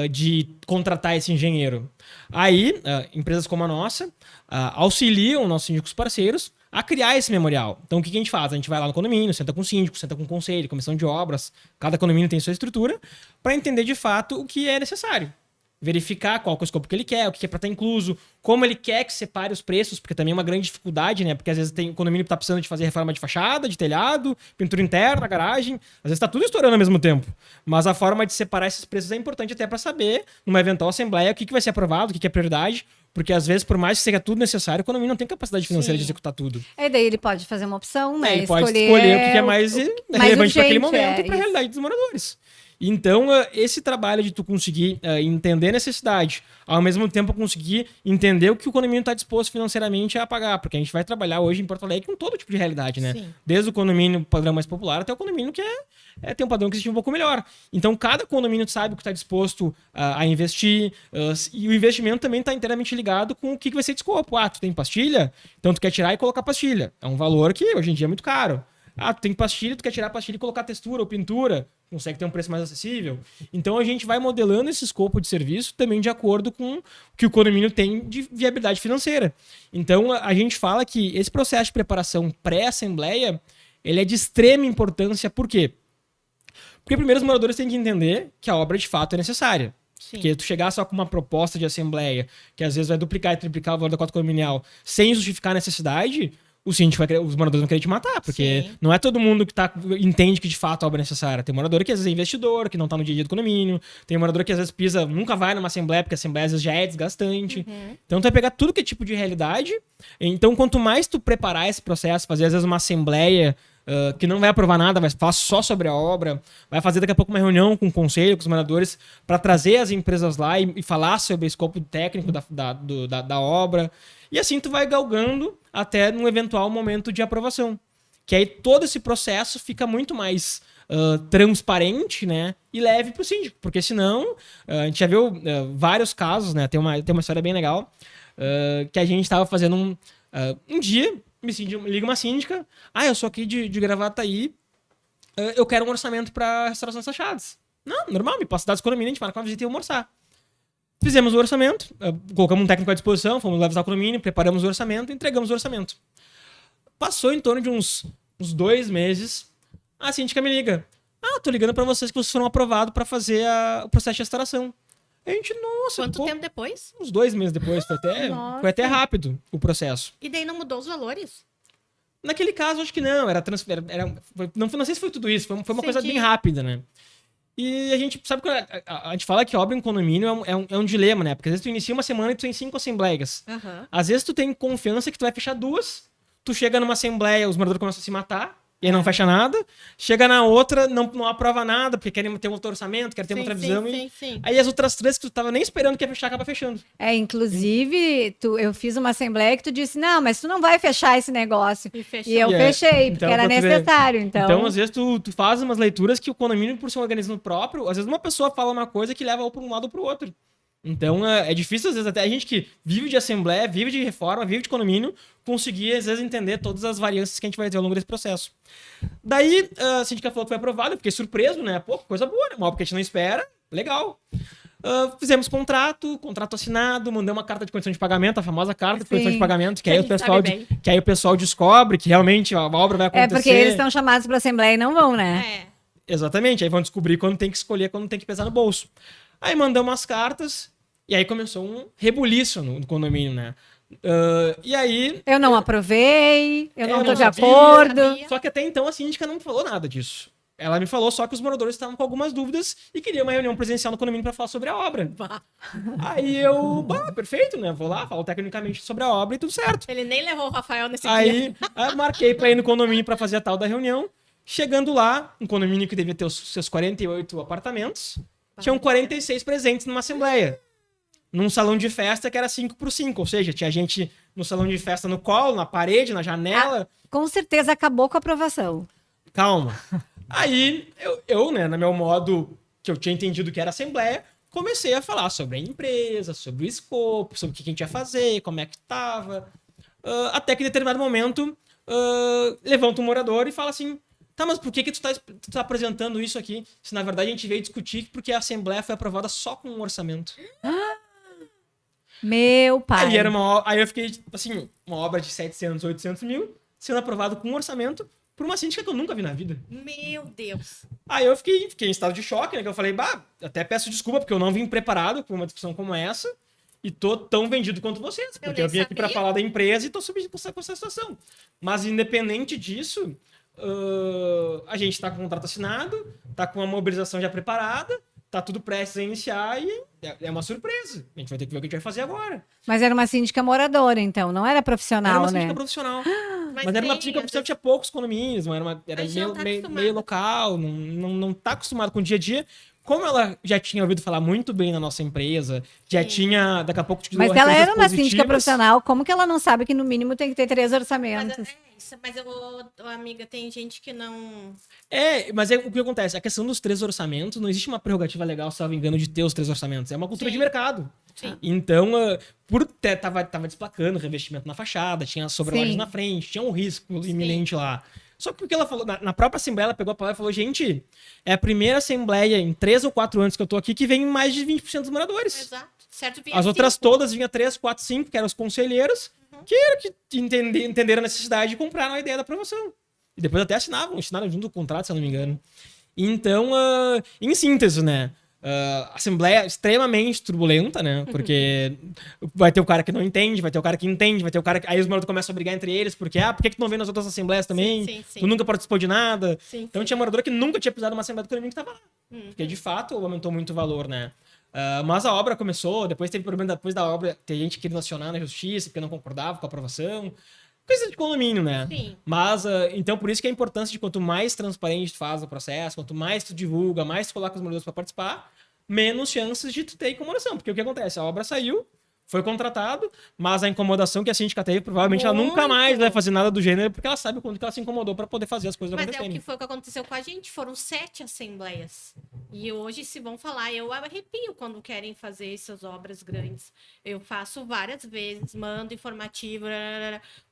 de contratar esse engenheiro. Aí, empresas como a nossa auxiliam nossos síndicos parceiros a criar esse memorial. Então, o que a gente faz? A gente vai lá no condomínio, senta com o síndico, senta com o conselho, comissão de obras, cada condomínio tem sua estrutura, para entender de fato o que é necessário. Verificar qual é o escopo que ele quer, o que é para estar incluso, como ele quer que separe os preços, porque também é uma grande dificuldade, né? Porque às vezes tem condomínio que está precisando de fazer reforma de fachada, de telhado, pintura interna, garagem. Às vezes está tudo estourando ao mesmo tempo. Mas a forma de separar esses preços é importante até para saber, numa eventual assembleia, o que vai ser aprovado, o que é prioridade. Porque às vezes, por mais que seja tudo necessário, o condomínio não tem capacidade financeira de executar tudo. Daí ele pode fazer uma opção, né? Ele pode escolher o que é mais relevante para aquele momento e para a realidade dos moradores. Então, esse trabalho de tu conseguir entender a necessidade, ao mesmo tempo conseguir entender o que o condomínio está disposto financeiramente a pagar, porque a gente vai trabalhar hoje em Porto Alegre com todo tipo de realidade, né? Sim. Desde o condomínio padrão mais popular até o condomínio que tem um padrão que existe um pouco melhor. Então, cada condomínio sabe o que está disposto a investir, e o investimento também está inteiramente ligado com o que vai ser de escopo. Tu tem pastilha? Então tu quer tirar e colocar pastilha. É um valor que hoje em dia é muito caro. Tu tem pastilha, tu quer tirar a pastilha e colocar textura ou pintura, consegue ter um preço mais acessível. Então a gente vai modelando esse escopo de serviço também de acordo com o que o condomínio tem de viabilidade financeira. Então a gente fala que esse processo de preparação pré-assembleia, ele é de extrema importância. Por quê? Porque primeiro os moradores têm que entender que a obra de fato é necessária. Sim. Porque tu chegar só com uma proposta de assembleia, que às vezes vai duplicar e triplicar o valor da cota condominial, sem justificar a necessidade, os moradores vão querer te matar, porque Sim. não é todo mundo que entende que de fato a obra é necessária. Tem morador que às vezes é investidor, que não tá no dia a dia do condomínio. Tem morador que às vezes nunca vai numa assembleia, porque a assembleia às vezes já é desgastante. Então tu vai pegar tudo que é tipo de realidade. Então quanto mais tu preparar esse processo, fazer às vezes uma assembleia que não vai aprovar nada, vai falar só sobre a obra, vai fazer daqui a pouco uma reunião com o conselho, com os moradores, para trazer as empresas lá e falar sobre o escopo técnico da obra. E assim tu vai galgando até num eventual momento de aprovação. Que aí todo esse processo fica muito mais transparente, né? E leve para o síndico. Porque senão, a gente já viu vários casos, né? Tem uma história bem legal, que a gente estava fazendo um dia, me liga uma síndica, eu sou aqui de Gravataí, eu quero um orçamento para restaurações fechadas. Não, normal, me passa dados do condomínio, a gente marca uma visita e vamos orçar. Fizemos o orçamento, colocamos um técnico à disposição, fomos lá avisar o condomínio, preparamos o orçamento, entregamos o orçamento. Passou em torno de uns 2 meses, a síndica me liga. Tô ligando pra vocês que vocês foram aprovados pra fazer o processo de restauração. A gente, nossa... Quanto tempo depois? Uns 2 meses depois, foi até rápido o processo. E daí não mudou os valores? Naquele caso, acho que não, não sei se foi tudo isso, foi uma coisa bem rápida, né? E a gente sabe que a gente fala que obra em condomínio é um dilema, né? Porque às vezes tu inicia uma semana e tu tem 5 assembleias. Às vezes tu tem confiança que tu vai fechar 2, tu chega numa assembleia, os moradores começam a se matar, e aí não fecha nada. Chega na outra, não aprova nada, porque querem ter um outro orçamento, querem ter outra visão. Sim. Aí as outras 3 que tu tava nem esperando que ia fechar, acaba fechando. Inclusive, eu fiz uma assembleia que tu disse, não, mas tu não vai fechar esse negócio. E fechou. E eu fechei, porque Então, era pra tu ver. necessário. Então, às vezes, tu faz umas leituras que o condomínio, por ser um organismo próprio, às vezes uma pessoa fala uma coisa que leva ou para um lado ou para o outro. Então, é difícil, às vezes, até a gente que vive de assembleia, vive de reforma, vive de condomínio, conseguir, às vezes, entender todas as variâncias que a gente vai ter ao longo desse processo. Daí, a síndica falou que foi aprovado, eu fiquei surpreso, né? Pô, coisa boa, né? Uma obra que a gente não espera, legal. Fizemos contrato assinado, mandei uma carta de condição de pagamento, a famosa carta de condição de pagamento, que aí o pessoal descobre que realmente a obra vai acontecer. Porque eles estão chamados para assembleia e não vão, né? Exatamente, aí vão descobrir quando tem que escolher, quando tem que pesar no bolso. Aí mandamos as cartas, e aí começou um rebuliço no condomínio, né? E aí... Eu não aprovei, eu não tô de sabia, acordo. Só que até então a síndica não falou nada disso. Ela me falou só que os moradores estavam com algumas dúvidas e queriam uma reunião presencial no condomínio para falar sobre a obra. Aí eu, perfeito, né? Vou lá, falo tecnicamente sobre a obra e tudo certo. Ele nem levou o Rafael nesse dia. Aí marquei para ir no condomínio para fazer a tal da reunião. Chegando lá, um condomínio que devia ter os seus 48 apartamentos, tinham 46 presentes numa assembleia. Num salão de festa que era 5x5, ou seja, tinha gente no salão de festa no colo, na parede, na janela. Com certeza acabou com a aprovação. Calma. Aí, eu, né, no meu modo que eu tinha entendido que era assembleia, comecei a falar sobre a empresa, sobre o escopo, sobre o que a gente ia fazer, como é que tava. Até que em determinado momento, levanta um morador e fala assim, tá, mas por que tu tá apresentando isso aqui? Se na verdade a gente veio discutir porque a assembleia foi aprovada só com um orçamento. Meu pai. Aí eu fiquei, assim, uma obra de 700, 800 mil, sendo aprovado com um orçamento por uma síndica que eu nunca vi na vida. Meu Deus. Aí eu fiquei em estado de choque, né? Que eu falei, até peço desculpa, porque eu não vim preparado para uma discussão como essa e tô tão vendido quanto vocês. Porque eu vim aqui para falar da empresa e tô subindo com essa situação. Mas independente disso, a gente tá com o contrato assinado, tá com a mobilização já preparada, tá tudo prestes a iniciar e é uma surpresa. A gente vai ter que ver o que a gente vai fazer agora. Mas era uma síndica moradora, então, não era profissional, era uma né? síndica profissional. Mas era uma síndica profissional, tinha poucos condomínios, era meio local, não tá acostumado com o dia a dia. Como ela já tinha ouvido falar muito bem na nossa empresa, já tinha, daqui a pouco... Mas ela era uma síndica profissional, como que ela não sabe que no mínimo tem que ter 3 orçamentos? Mas amiga, tem gente que não... Mas o que acontece? A questão dos 3 orçamentos, não existe uma prerrogativa legal, se eu não me engano, de ter os 3 orçamentos. É uma cultura de mercado. Sim. Então, tava desplacando revestimento na fachada, tinha sobrelajes na frente, tinha um risco iminente lá. Só que o que ela falou, na própria assembleia, ela pegou a palavra e falou, gente, é a primeira assembleia em 3 ou 4 anos que eu tô aqui que vem mais de 20% dos moradores. Exato. Certo, as outras todas vinha 3, 4, 5, que eram os conselheiros, que entenderam a necessidade de comprar a ideia da aprovação. E depois até assinaram junto com o contrato, se eu não me engano. Então, em síntese, né? Assembleia extremamente turbulenta, né? Porque vai ter o cara que não entende, vai ter o cara que entende, vai ter o cara que... Aí os moradores começam a brigar entre eles, porque, por que tu não vem nas outras assembleias também? Sim. Tu nunca participou de nada. Então Tinha morador que nunca tinha pisado numa assembleia do condomínio que tava lá. Porque, de fato, aumentou muito o valor, né? Mas a obra começou, depois teve problema depois da obra, tem gente querendo acionar na justiça porque não concordava com a aprovação. Coisa de condomínio, né? Sim. Mas, então, por isso que a importância de quanto mais transparente tu faz o processo, quanto mais tu divulga, mais tu coloca os moradores para participar, menos chances de tu ter incomodação. Porque o que acontece? A obra saiu, foi contratado, mas a incomodação que a síndica teve, provavelmente ela nunca mais vai fazer nada do gênero, porque ela sabe o quanto que ela se incomodou para poder fazer as coisas acontecerem. Mas é o que foi que aconteceu com a gente. Foram 7 assembleias. E hoje, se vão falar, eu arrepio quando querem fazer essas obras grandes. Eu faço várias vezes, mando informativo,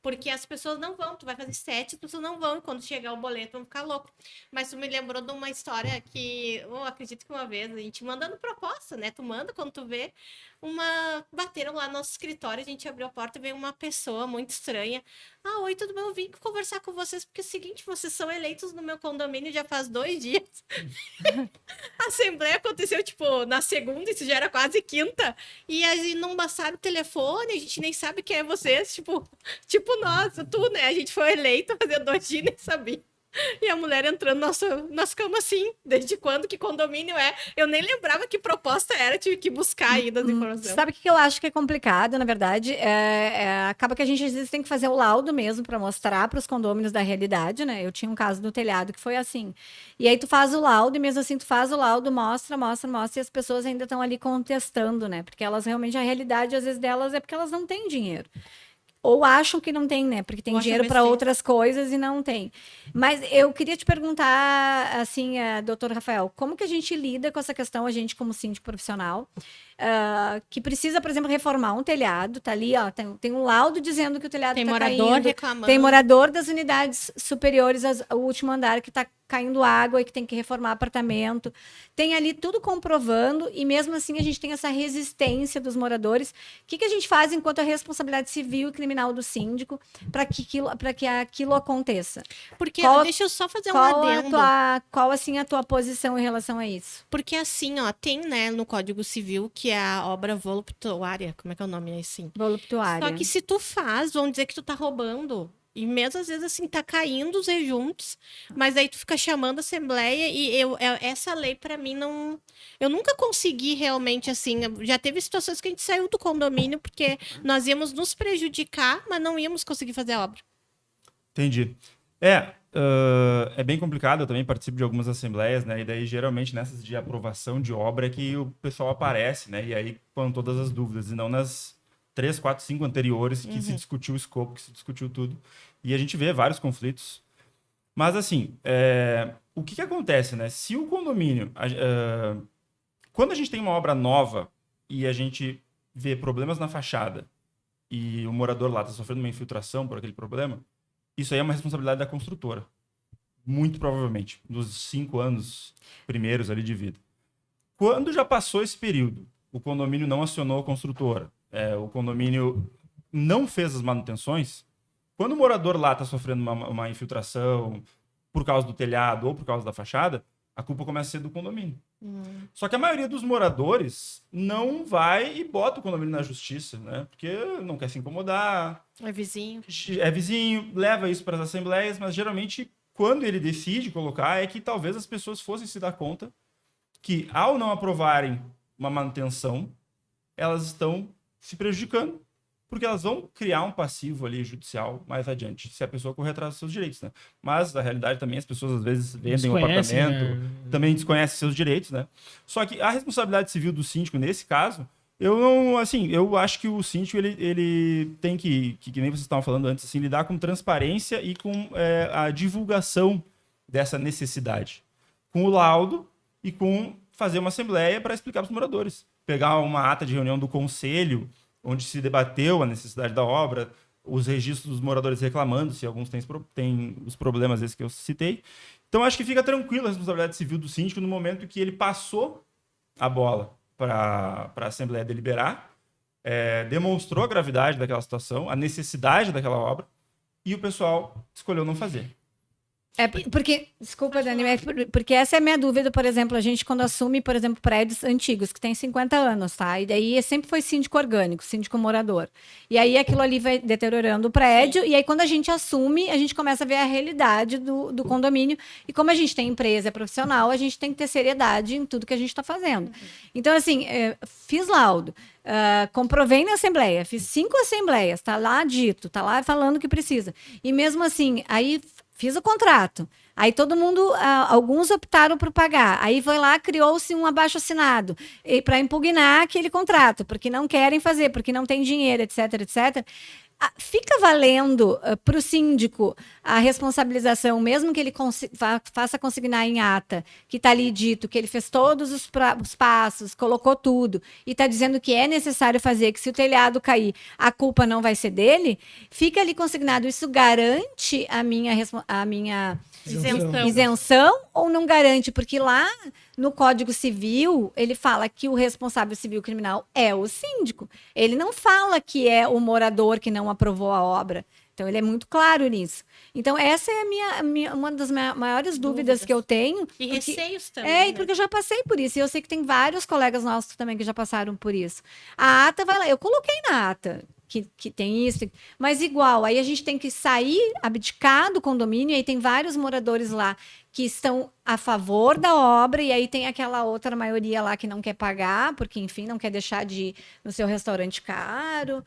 porque as pessoas não vão. Tu vai fazer 7, as pessoas não vão. E quando chegar o boleto, vão ficar loucos. Mas tu me lembrou de uma história que, eu acredito que uma vez, a gente mandando proposta, né? Tu manda quando tu vê bateram lá no nosso escritório, a gente abriu a porta e veio uma pessoa muito estranha. Oi, tudo bem? Eu vim conversar com vocês, porque é o seguinte, vocês são eleitos no meu condomínio já faz 2 dias. A assembleia aconteceu, tipo, na segunda, isso já era quase quinta, e a gente não passaram o telefone, a gente nem sabe quem é vocês, tipo nós, tu, né? A gente foi eleito fazia 2 dias e nem sabia. E a mulher entrando no nosso cama assim, desde quando, que condomínio é? Eu nem lembrava que proposta era, tive que buscar ainda as informações. Sabe o que eu acho que é complicado, na verdade? Acaba que a gente às vezes tem que fazer o laudo mesmo para mostrar para os condôminos da realidade, né? Eu tinha um caso no telhado que foi assim. E aí tu faz o laudo, e mesmo assim tu faz o laudo, mostra, e as pessoas ainda estão ali contestando, né? Porque elas realmente, a realidade às vezes delas é porque elas não têm dinheiro. Ou acham que não tem, né? Porque tem dinheiro para outras coisas e não tem. Mas eu queria te perguntar, assim, doutor Rafael, como que a gente lida com essa questão, a gente como síndico profissional, que precisa, por exemplo, reformar um telhado, tá ali, ó, tem um laudo dizendo que o telhado tem tá morador caindo, reclamando. tem morador das unidades superiores ao último andar que tá caindo água e que tem que reformar apartamento. Tem ali tudo comprovando e mesmo assim a gente tem essa resistência dos moradores. O que a gente faz enquanto a responsabilidade civil e criminal do síndico para que aquilo aconteça? Porque, deixa eu só fazer um adendo. Qual, assim, a tua posição em relação a isso? Porque assim, ó, tem, né, no Código Civil, que é a obra voluptuária, como é que é o nome assim? Voluptuária. Só que se tu faz, vão dizer que tu tá roubando. E mesmo às vezes assim, tá caindo os rejuntos, mas aí tu fica chamando a assembleia e essa lei para mim não... Eu nunca consegui realmente assim, já teve situações que a gente saiu do condomínio porque nós íamos nos prejudicar, mas não íamos conseguir fazer a obra. Entendi. É bem complicado, eu também participo de algumas assembleias, né? E daí geralmente nessas de aprovação de obra é que o pessoal aparece, né? E aí com todas as dúvidas, e não nas 3, 4, 5 anteriores que se discutiu o escopo, que se discutiu tudo. E a gente vê vários conflitos. Mas, assim, o que acontece, né? Se o condomínio... quando a gente tem uma obra nova e a gente vê problemas na fachada e o morador lá está sofrendo uma infiltração por aquele problema, isso aí é uma responsabilidade da construtora. Muito provavelmente. Nos 5 anos primeiros ali de vida. Quando já passou esse período, o condomínio não acionou a construtora, o condomínio não fez as manutenções, quando o morador lá está sofrendo uma infiltração por causa do telhado ou por causa da fachada, a culpa começa a ser do condomínio. Só que a maioria dos moradores não vai e bota o condomínio na justiça, né? Porque não quer se incomodar. É vizinho. É vizinho, leva isso para as assembleias, mas geralmente quando ele decide colocar é que talvez as pessoas fossem se dar conta que ao não aprovarem uma manutenção, elas estão se prejudicando, porque elas vão criar um passivo ali judicial mais adiante, se a pessoa correr atrás dos seus direitos, né? Mas, na realidade, também as pessoas, às vezes, vendem um apartamento, também desconhecem seus direitos, né? Só que a responsabilidade civil do síndico, nesse caso, eu acho que o síndico, ele tem que nem vocês estavam falando antes, assim, lidar com transparência e com a divulgação dessa necessidade. Com o laudo e com fazer uma assembleia para explicar para os moradores. Pegar uma ata de reunião do conselho, onde se debateu a necessidade da obra, os registros dos moradores reclamando, se alguns têm os problemas esses que eu citei. Então, acho que fica tranquila a responsabilidade civil do síndico no momento que ele passou a bola para a Assembleia deliberar, demonstrou a gravidade daquela situação, a necessidade daquela obra, e o pessoal escolheu não fazer. Porque, desculpa, Dani, porque essa é a minha dúvida, por exemplo, a gente quando assume, por exemplo, prédios antigos, que tem 50 anos, tá? E daí sempre foi síndico orgânico, síndico morador. E aí aquilo ali vai deteriorando o prédio, e aí quando a gente assume, a gente começa a ver a realidade do condomínio. E como a gente tem empresa, é profissional, a gente tem que ter seriedade em tudo que a gente está fazendo. Então, assim, fiz laudo. Comprovei na assembleia, fiz 5 assembleias, tá lá dito, tá lá falando que precisa. E mesmo assim, aí fiz o contrato. Aí todo mundo, alguns optaram por pagar. Aí foi lá, criou-se um abaixo-assinado para impugnar aquele contrato, porque não querem fazer, porque não tem dinheiro, etc, etc. Fica valendo para o síndico a responsabilização, mesmo que ele faça consignar em ata, que está ali dito que ele fez todos os passos, colocou tudo, e está dizendo que é necessário fazer, que se o telhado cair, a culpa não vai ser dele, fica ali consignado. Isso garante a minha isenção ou não garante? Porque lá no Código Civil, ele fala que o responsável civil criminal é o síndico. Ele não fala que é o morador que não aprovou a obra. Então, ele é muito claro nisso. Então, essa é uma das maiores dúvidas que eu tenho. E receios também. Porque eu já passei por isso. E eu sei que tem vários colegas nossos também que já passaram por isso. A ata vai lá. Eu coloquei na ata que tem isso, mas igual, aí a gente tem que sair, abdicar do condomínio, e aí tem vários moradores lá que estão a favor da obra, e aí tem aquela outra maioria lá que não quer pagar, porque, enfim, não quer deixar de ir no seu restaurante caro,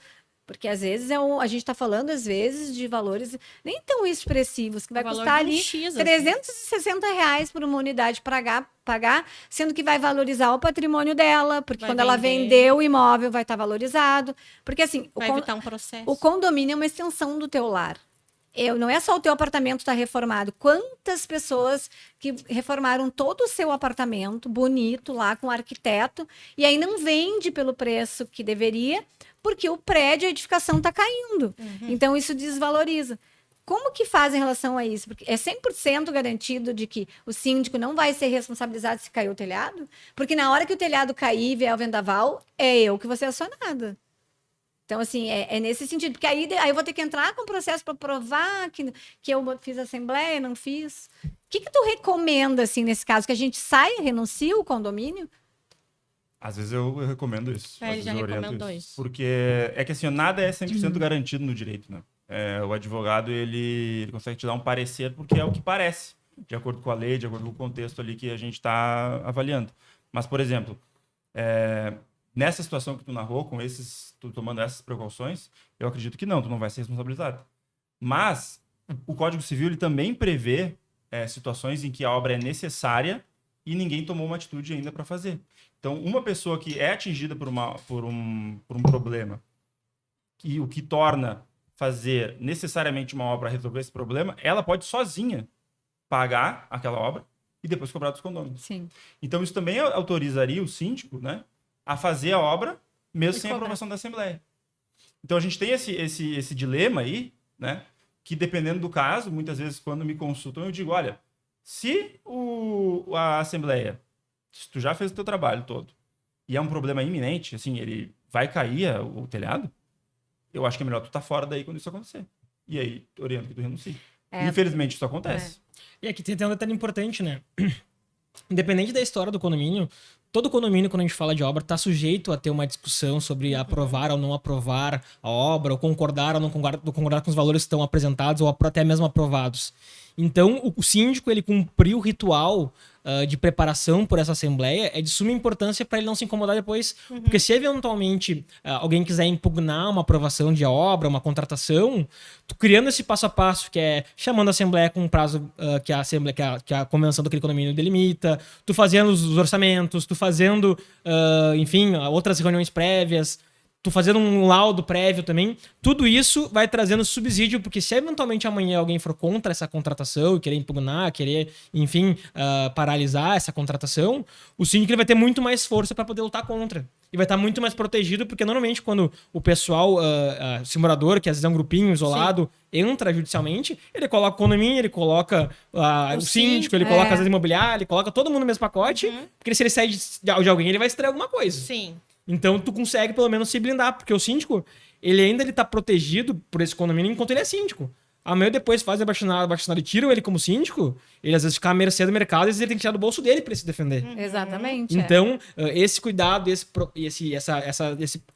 porque às vezes a gente está falando, às vezes, de valores nem tão expressivos, que vai custar ali R$360 por uma unidade pagar, sendo que vai valorizar o patrimônio dela, porque quando ela vender o imóvel vai estar valorizado. Porque assim, vai evitar um processo. O condomínio é uma extensão do teu lar. Não é só o teu apartamento estar reformado. Quantas pessoas que reformaram todo o seu apartamento, bonito lá, com arquiteto, e aí não vende pelo preço que deveria, porque o prédio, a edificação está caindo. Então, isso desvaloriza. Como que faz em relação a isso? Porque é 100% garantido de que o síndico não vai ser responsabilizado se cair o telhado? Porque na hora que o telhado cair e vier o vendaval, é eu que vou ser acionada. Então, assim, é nesse sentido. Porque aí eu vou ter que entrar com o processo para provar que eu fiz assembleia, não fiz. O que tu recomenda, assim, nesse caso? Que a gente saia, renuncie o condomínio? Às vezes eu recomendo isso. Ele já recomendou isso. Porque é que assim, nada é 100% garantido no direito, né? O advogado, ele consegue te dar um parecer porque é o que parece, de acordo com a lei, de acordo com o contexto ali que a gente está avaliando. Mas, por exemplo, nessa situação que tu narrou, tu tomando essas precauções, eu acredito que não, tu não vai ser responsabilizado. Mas o Código Civil ele também prevê situações em que a obra é necessária e ninguém tomou uma atitude ainda para fazer. Então, uma pessoa que é atingida por um problema, o que torna fazer necessariamente uma obra para resolver esse problema, ela pode sozinha pagar aquela obra e depois cobrar dos condôminos. Sim. Então, isso também autorizaria o síndico, né, a fazer a obra mesmo sem a aprovação da Assembleia. Então, a gente tem esse dilema aí, né, que dependendo do caso, muitas vezes quando me consultam, eu digo, olha, se a Assembleia, se tu já fez o teu trabalho todo e é um problema iminente, assim, ele vai cair o telhado, eu acho que é melhor tu estar fora daí quando isso acontecer. E aí, oriento que tu renuncie. Infelizmente, isso acontece. E aqui tem um detalhe importante, né? Independente da história do condomínio, todo condomínio, quando a gente fala de obra, está sujeito a ter uma discussão sobre aprovar ou não aprovar a obra, ou concordar ou não concordar com os valores que estão apresentados, ou até mesmo aprovados. Então, o síndico, ele cumprir o ritual de preparação por essa assembleia é de suma importância para ele não se incomodar depois. Porque se eventualmente alguém quiser impugnar uma aprovação de obra, uma contratação, tu criando esse passo a passo, que é chamando a assembleia com um prazo que a convenção daquele condomínio delimita, tu fazendo os orçamentos, tu fazendo, enfim, outras reuniões prévias, tu fazendo um laudo prévio também, tudo isso vai trazendo subsídio, porque se eventualmente amanhã alguém for contra essa contratação e querer impugnar, querer, enfim, paralisar essa contratação, o síndico ele vai ter muito mais força para poder lutar contra. E vai estar muito mais protegido, porque normalmente quando o pessoal, esse morador, que às vezes é um grupinho isolado, entra judicialmente, ele coloca o condomínio, ele coloca o síndico, ele coloca as imobiliárias, ele coloca todo mundo no mesmo pacote, porque se ele sair de alguém, ele vai extrair alguma coisa. Sim. Então, tu consegue, pelo menos, se blindar. Porque o síndico, ele tá protegido por esse condomínio enquanto ele é síndico. Amanhã depois fazem abaixo-assinado e tiram ele como síndico, ele às vezes fica à mercê do mercado e às vezes ele tem que tirar do bolso dele para ele se defender. Exatamente. Então, esse cuidado, esse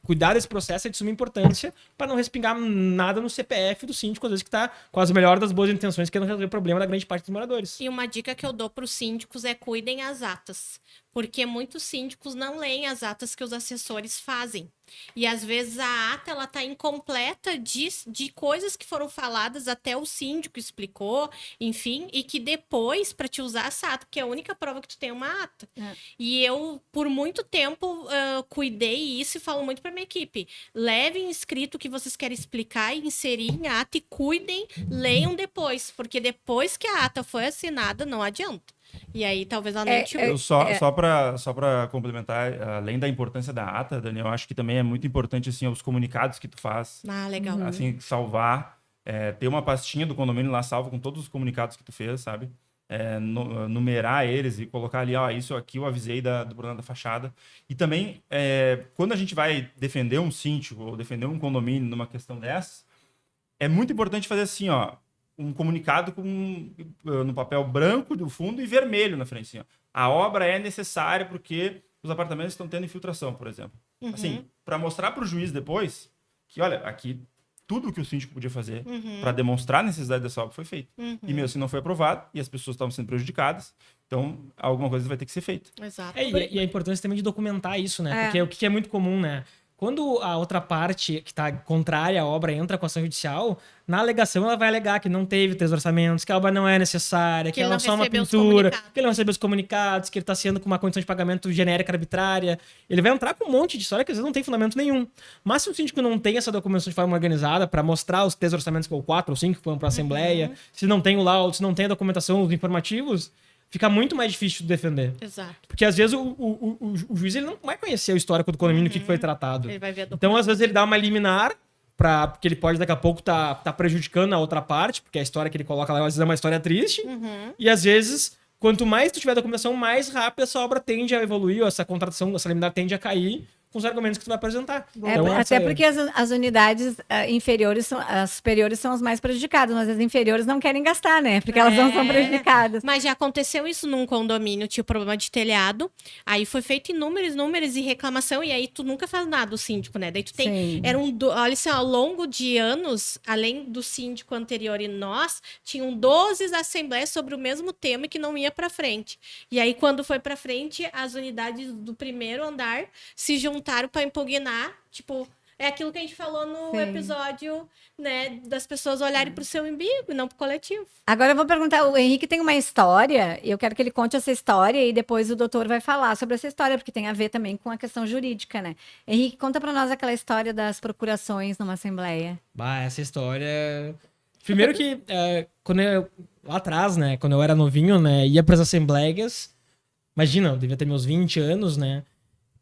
cuidar desse processo é de suma importância para não respingar nada no CPF do síndico, às vezes que está com as melhores das boas intenções, querendo resolver o problema da grande parte dos moradores. E uma dica que eu dou para os síndicos é cuidem as atas, porque muitos síndicos não leem as atas que os assessores fazem. E às vezes a ata ela tá incompleta de coisas que foram faladas, até o síndico explicou, enfim, e que depois, para te usar essa ata, porque é a única prova que tu tem uma ata. E eu, por muito tempo, cuidei isso e falo muito para minha equipe. Levem escrito o que vocês querem explicar e inserir em ata e cuidem, leiam depois, porque depois que a ata foi assinada, não adianta. E aí, talvez ela nem te Só para complementar, além da importância da ata, Daniel, eu acho que também é muito importante assim, os comunicados que tu faz. Ah, legal. Assim, salvar, ter uma pastinha do condomínio lá salva com todos os comunicados que tu fez, sabe? Numerar eles e colocar ali, isso aqui eu avisei do problema da fachada. E também, quando a gente vai defender um síndico ou defender um condomínio numa questão dessas, é muito importante fazer assim, um comunicado no papel branco do fundo e vermelho na frente. Assim, a obra é necessária porque os apartamentos estão tendo infiltração, por exemplo. Assim, para mostrar para o juiz depois que, olha, aqui tudo que o síndico podia fazer para demonstrar a necessidade dessa obra foi feito. E mesmo assim não foi aprovado e as pessoas estavam sendo prejudicadas. Então, alguma coisa vai ter que ser feita. Exato. E a importância também de documentar isso, né? Porque o que é muito comum, né? Quando a outra parte que está contrária à obra entra com ação judicial, na alegação ela vai alegar que não teve 3 orçamentos, que a obra não é necessária, que ela é só uma pintura, que ele não recebeu os comunicados, que ele está sendo com uma condição de pagamento genérica arbitrária. Ele vai entrar com um monte de história que às vezes não tem fundamento nenhum. Mas se o síndico não tem essa documentação de forma organizada para mostrar os 3 orçamentos, ou 4 ou 5 que foram para a Assembleia, se não tem o laudo, se não tem a documentação, os informativos, fica muito mais difícil de defender. Exato. Porque às vezes o juiz ele não vai conhecer o histórico do condomínio, o que foi tratado. Ele vai ver então, às vezes, ele dá uma liminar, porque ele pode daqui a pouco tá prejudicando a outra parte, porque a história que ele coloca lá às vezes é uma história triste. E às vezes, quanto mais tu tiver documentação, mais rápido essa obra tende a evoluir, ou essa contratação, essa liminar tende a cair com os argumentos que tu vai apresentar. Então, até porque as unidades inferiores, as superiores são as mais prejudicadas, mas as inferiores não querem gastar, né? Porque elas não são prejudicadas. Mas já aconteceu isso num condomínio, tinha problema de telhado, aí foi feito números e reclamação, e aí tu nunca faz nada, o síndico, né? Daí tu tem, olha assim, ao longo de anos, além do síndico anterior e nós, tinham 12 assembleias sobre o mesmo tema que não ia pra frente. E aí, quando foi pra frente, as unidades do primeiro andar se juntaram para impugnar, tipo, é aquilo que a gente falou no episódio, né, das pessoas olharem para o seu umbigo e não para o coletivo. Agora eu vou perguntar, o Henrique tem uma história, e eu quero que ele conte essa história e depois o doutor vai falar sobre essa história, porque tem a ver também com a questão jurídica, né? Henrique, conta para nós aquela história das procurações numa assembleia. Essa história... Primeiro que, lá atrás, né, quando eu era novinho, né, ia para as assembleias, imagina, eu devia ter meus 20 anos, né,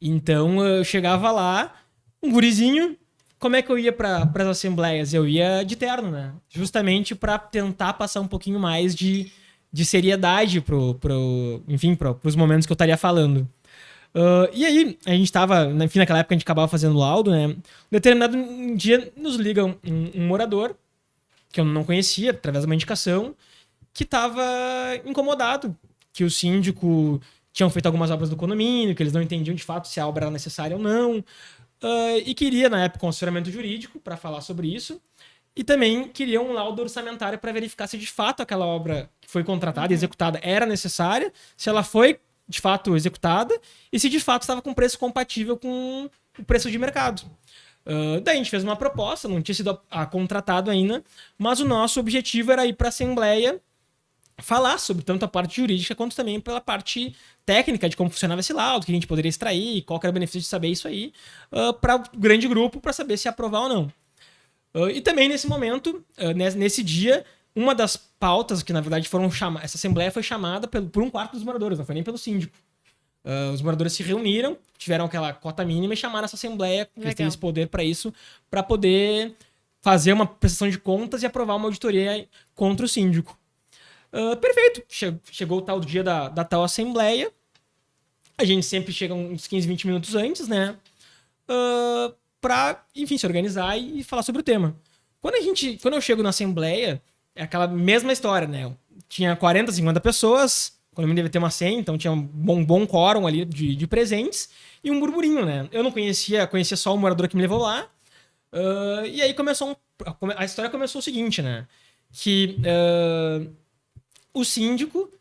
então eu chegava lá, um gurizinho, como é que eu ia para as assembleias? Eu ia de terno, né? Justamente para tentar passar um pouquinho mais de seriedade pros momentos que eu estaria falando. E aí, a gente tava, enfim, naquela época a gente acabava fazendo laudo, né? Um determinado dia nos liga um morador, que eu não conhecia, através de uma indicação, que estava incomodado, que o síndico tinham feito algumas obras do condomínio, que eles não entendiam de fato se a obra era necessária ou não, e queria, na época, um assessoramento jurídico para falar sobre isso, e também queria um laudo orçamentário para verificar se de fato aquela obra que foi contratada e executada era necessária, se ela foi de fato executada, e se de fato estava com preço compatível com o preço de mercado. Daí a gente fez uma proposta, não tinha sido contratado ainda, mas o nosso objetivo era ir para a Assembleia falar sobre tanto a parte jurídica quanto também pela parte técnica de como funcionava esse laudo, que a gente poderia extrair, qual que era o benefício de saber isso aí, para o grande grupo, para saber se aprovar ou não. E também nesse momento, nesse dia, uma das pautas que na verdade foram chamadas, essa assembleia foi chamada por um quarto dos moradores, não foi nem pelo síndico. Os moradores se reuniram, tiveram aquela cota mínima e chamaram essa assembleia, que eles têm esse poder para isso, para poder fazer uma prestação de contas e aprovar uma auditoria contra o síndico. Perfeito. Chegou o tal dia da tal assembleia. A gente sempre chega uns 15, 20 minutos antes, né? Pra, enfim, se organizar e falar sobre o tema. Quando eu chego na assembleia, é aquela mesma história, né? Tinha 40, 50 pessoas, o condomínio devia ter umas 100, então tinha um bom quórum ali de presentes e um burburinho, né? Eu não conhecia só o morador que me levou lá. E aí a história começou o seguinte, né? Que o síndico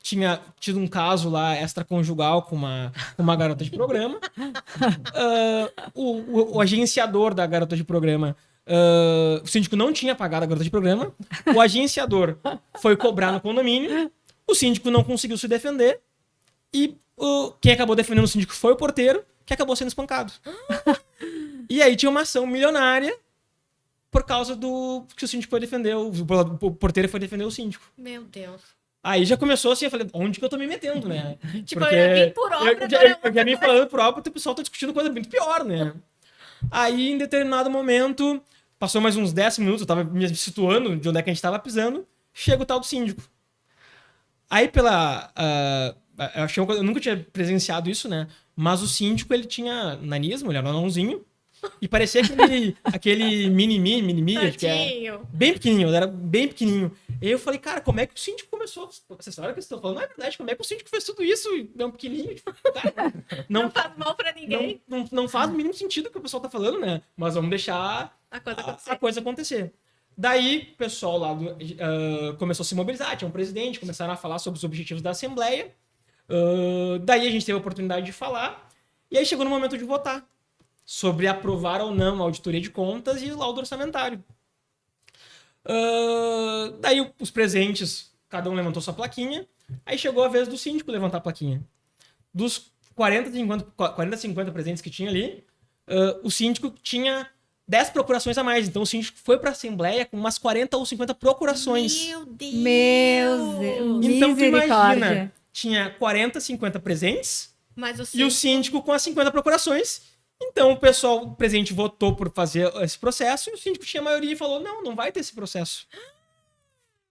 tinha tido um caso lá extraconjugal com uma garota de programa. O agenciador da garota de programa, o síndico não tinha pagado a garota de programa. O agenciador foi cobrar no condomínio. O síndico não conseguiu se defender. E quem acabou defendendo o síndico foi o porteiro, que acabou sendo espancado. E aí tinha uma ação milionária por causa do que o síndico foi defender, o porteiro foi defender o síndico. Meu Deus. Aí já começou assim, eu falei, onde que eu tô me metendo, né? Tipo, eu já vim por obra, eu já vim falando por obra, o pessoal tá discutindo coisa muito pior, né? Aí, em determinado momento, passou mais uns 10 minutos, eu tava me situando de onde é que a gente tava pisando, chega o tal do síndico. Aí eu nunca tinha presenciado isso, né? Mas o síndico, ele tinha nanismo, ele era um anãozinho. E parecia aquele mini-me, acho que é bem pequenininho, ele era bem pequenininho. E aí eu falei, cara, como é que o síndico começou? Essa história que vocês estão falando não é verdade, como é que o síndico fez tudo isso e é um pequenininho? Tipo, cara, não faz mal pra ninguém. Não faz o mínimo sentido o que o pessoal tá falando, né? Mas vamos deixar a coisa acontecer. Daí, o pessoal lá começou a se mobilizar, tinha um presidente, começaram a falar sobre os objetivos da Assembleia. Daí a gente teve a oportunidade de falar, e aí chegou no momento de votar sobre aprovar ou não a auditoria de contas e o laudo orçamentário. Daí os presentes, cada um levantou sua plaquinha, aí chegou a vez do síndico levantar a plaquinha. Dos 40, 50 presentes que tinha ali, o síndico tinha 10 procurações a mais. Então o síndico foi para a Assembleia com umas 40 ou 50 procurações. Meu Deus! Meu Deus! Então tu imagina, tinha 40, 50 presentes e o síndico com as 50 procurações. Então o presidente votou por fazer esse processo e o síndico tinha a maioria e falou, não vai ter esse processo.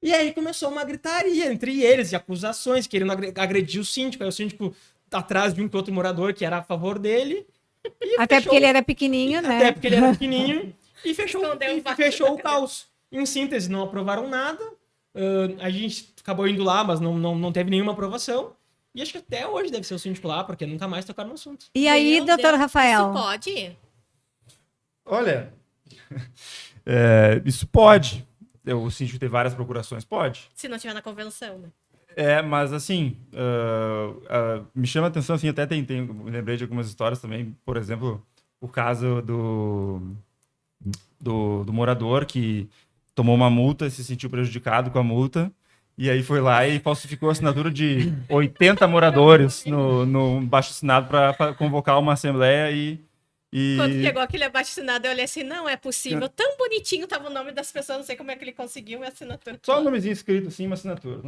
E aí começou uma gritaria entre eles e acusações, querendo agredir o síndico. Aí o síndico atrás de um outro morador que era a favor dele. Até porque ele era pequenininho, né? Até porque ele era pequenininho. E fechou o caos. Em síntese, não aprovaram nada. A gente acabou indo lá, mas não teve nenhuma aprovação. E acho que até hoje deve ser o síndico lá, porque nunca mais tocaram no assunto. E aí, doutor Rafael? Isso pode? Olha, isso pode. O síndico ter várias procurações, pode. Se não tiver na convenção, né? Mas assim, me chama a atenção, assim, até me lembrei de algumas histórias também, por exemplo, o caso do morador que tomou uma multa, se sentiu prejudicado com a multa, e aí foi lá e falsificou a assinatura de 80 moradores no abaixo-assinado para convocar uma assembleia e... Quando chegou aquele abaixo-assinado, eu olhei assim, não é possível. Tão bonitinho tava o nome das pessoas, não sei como é que ele conseguiu a assinatura. Só o nomezinho escrito assim, uma assinatura.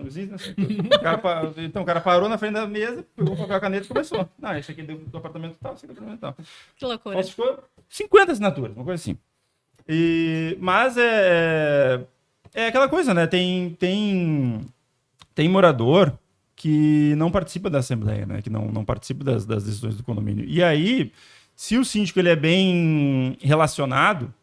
Então o cara parou na frente da mesa, pegou papel, caneta e começou. Não, esse aqui é do apartamento tal, esse aqui é do apartamento tal. Que loucura. Falsificou 50 assinaturas, uma coisa assim. Mas é aquela coisa, né? Tem morador que não participa da assembleia, né? Que não participa das decisões do condomínio. E aí, se o síndico ele é bem relacionado,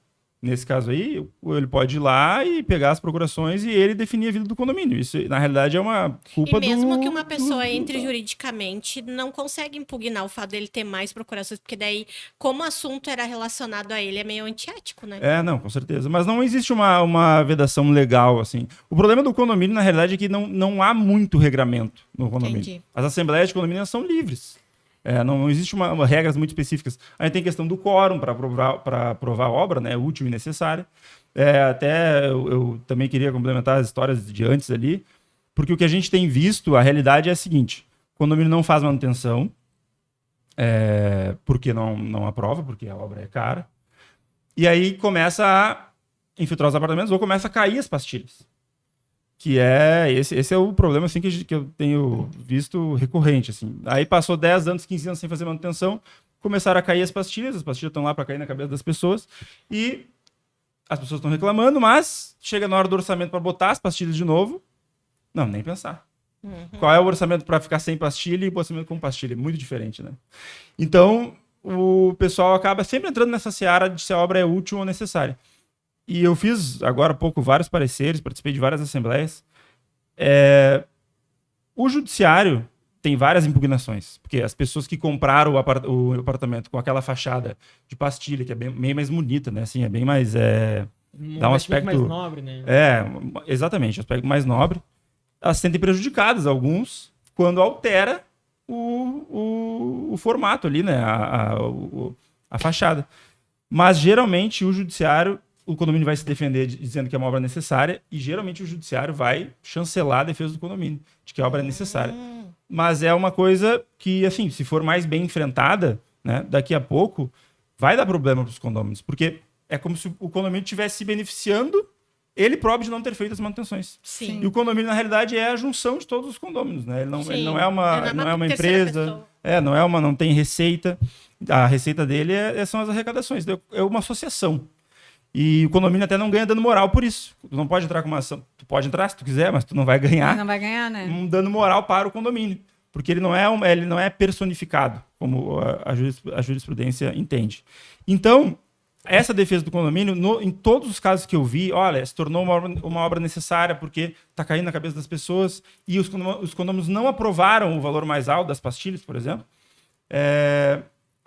nesse caso aí, ele pode ir lá e pegar as procurações e ele definir a vida do condomínio. Isso, na realidade, é uma culpa do... E mesmo que uma pessoa entre juridicamente, não consegue impugnar o fato dele ter mais procurações, porque daí, como o assunto era relacionado a ele, é meio antiético, né? Não, com certeza. Mas não existe uma vedação legal, assim. O problema do condomínio, na realidade, é que não há muito regramento no condomínio. Entendi. As assembleias de condomínio são livres. Não existe regras muito específicas. Aí tem questão do quórum para aprovar a obra, né, útil e necessária. Até eu também queria complementar as histórias de antes ali, porque o que a gente tem visto, a realidade é a seguinte: o condomínio não faz manutenção, porque não aprova, porque a obra é cara. E aí começa a infiltrar os apartamentos ou começa a cair as pastilhas. Que esse é o problema assim, que eu tenho visto recorrente. Assim. Aí passou 10 anos, 15 anos sem fazer manutenção, começaram a cair as pastilhas estão lá para cair na cabeça das pessoas, e as pessoas estão reclamando, mas chega na hora do orçamento para botar as pastilhas de novo, não, nem pensar. Uhum. Qual é o orçamento para ficar sem pastilha e o orçamento com pastilha? É muito diferente, né? Então, o pessoal acaba sempre entrando nessa seara de se a obra é útil ou necessária. e eu fiz agora há pouco vários pareceres, participei de várias assembleias. O judiciário tem várias impugnações, porque as pessoas que compraram o apartamento com aquela fachada de pastilha, que é bem mais bonita, né? Assim, é bem mais... dá um aspecto mais nobre, né? Exatamente, aspecto mais nobre. Elas se sentem prejudicadas, alguns, quando altera o formato ali, né? A fachada. Mas, geralmente, o judiciário, o condomínio vai se defender dizendo que é uma obra necessária e, geralmente, o judiciário vai chancelar a defesa do condomínio, de que a obra é necessária. Mas é uma coisa que, assim, se for mais bem enfrentada, né, daqui a pouco, vai dar problema para os condôminos, porque é como se o condomínio estivesse se beneficiando ele próprio de não ter feito as manutenções. Sim. E o condomínio, na realidade, é a junção de todos os condôminos, né? Ele não é uma empresa, não tem receita. A receita dele são as arrecadações. É uma associação. E o condomínio até não ganha dano moral por isso. Tu não pode entrar com uma ação. Tu pode entrar se tu quiser, mas tu não vai ganhar. Não vai ganhar, né? Um dano moral para o condomínio. Porque ele não é personificado, como a jurisprudência entende. Então, essa defesa do condomínio, em todos os casos que eu vi, olha, se tornou uma obra necessária porque está caindo na cabeça das pessoas e os condôminos não aprovaram o valor mais alto das pastilhas, por exemplo,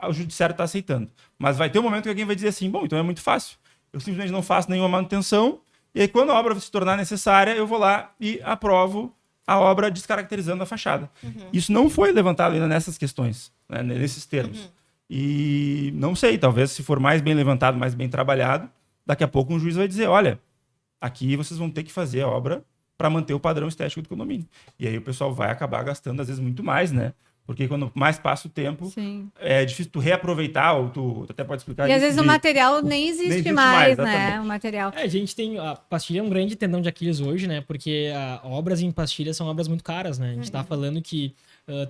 o judiciário está aceitando. Mas vai ter um momento que alguém vai dizer assim, bom, então é muito fácil. Eu simplesmente não faço nenhuma manutenção e aí quando a obra se tornar necessária, eu vou lá e aprovo a obra descaracterizando a fachada. Isso não foi levantado ainda nessas questões, né, nesses termos. E não sei, talvez se for mais bem levantado, mais bem trabalhado, daqui a pouco um juiz vai dizer, olha, aqui vocês vão ter que fazer a obra para manter o padrão estético do condomínio. E aí o pessoal vai acabar gastando, às vezes, muito mais, né? Porque quando mais passa o tempo, Sim. é difícil tu reaproveitar, ou tu até pode explicar E às isso vezes o material nem existe mais, né? exatamente. O material. A gente tem... A pastilha é um grande tendão de Aquiles hoje, né? Porque obras em pastilha são obras muito caras, né? A gente tá falando que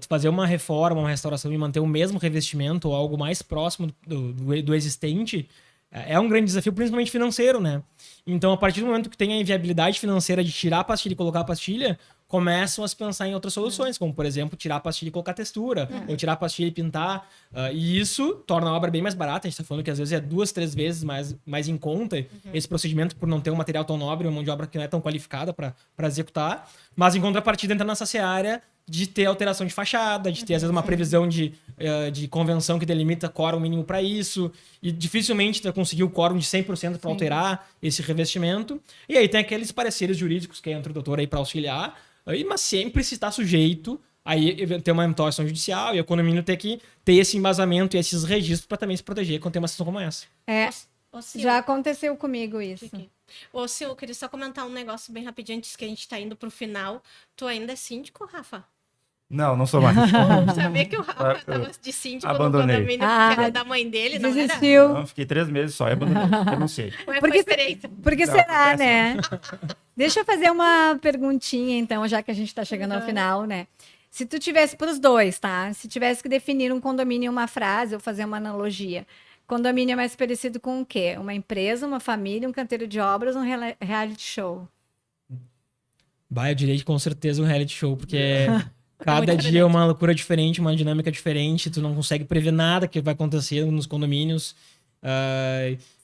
tu fazer uma reforma, uma restauração e manter o mesmo revestimento ou algo mais próximo do existente é um grande desafio, principalmente financeiro, né? Então, a partir do momento que tem a inviabilidade financeira de tirar a pastilha e colocar a pastilha, começam a se pensar em outras soluções, como, por exemplo, tirar a pastilha e colocar textura, ou tirar a pastilha e pintar. E isso torna a obra bem mais barata. A gente tá falando que às vezes é 2, 3 vezes mais em conta esse procedimento por não ter um material tão nobre, uma mão de obra que não é tão qualificada para executar. Mas, em contrapartida, entra nessa seara de ter alteração de fachada, de ter, às vezes, uma previsão de convenção que delimita quórum mínimo para isso, e dificilmente tu vai conseguir o quórum de 100% para alterar esse revestimento. E aí tem aqueles pareceres jurídicos que entra o doutor aí para auxiliar, mas sempre se está sujeito aí ter uma atuação judicial e o condomínio ter que ter esse embasamento e esses registros para também se proteger quando tem uma situação como essa. Já aconteceu comigo isso. Ô, Sil, eu queria só comentar um negócio bem rapidinho antes que a gente tá indo pro final. Tu ainda é síndico, Rafa? Não sou mais. Eu sabia que o Rafa tava de síndico abandonei. no condomínio porque era da mãe dele, não era? Desistiu. Não, fiquei 3 meses só e abandonei. Eu não sei. Como é que Porque foi a experiência? Porque Não, será, acontece. né? Deixa eu fazer uma perguntinha, então, já que a gente tá chegando ao final, né? Se tu tivesse pros dois, tá? Se tivesse que definir um condomínio em uma frase ou fazer uma analogia, condomínio é mais parecido com o quê? Uma empresa, uma família, um canteiro de obras, um reality show? Eu diria que com certeza um reality show, porque cada dia é uma loucura diferente, uma dinâmica diferente, tu não consegue prever nada que vai acontecer nos condomínios.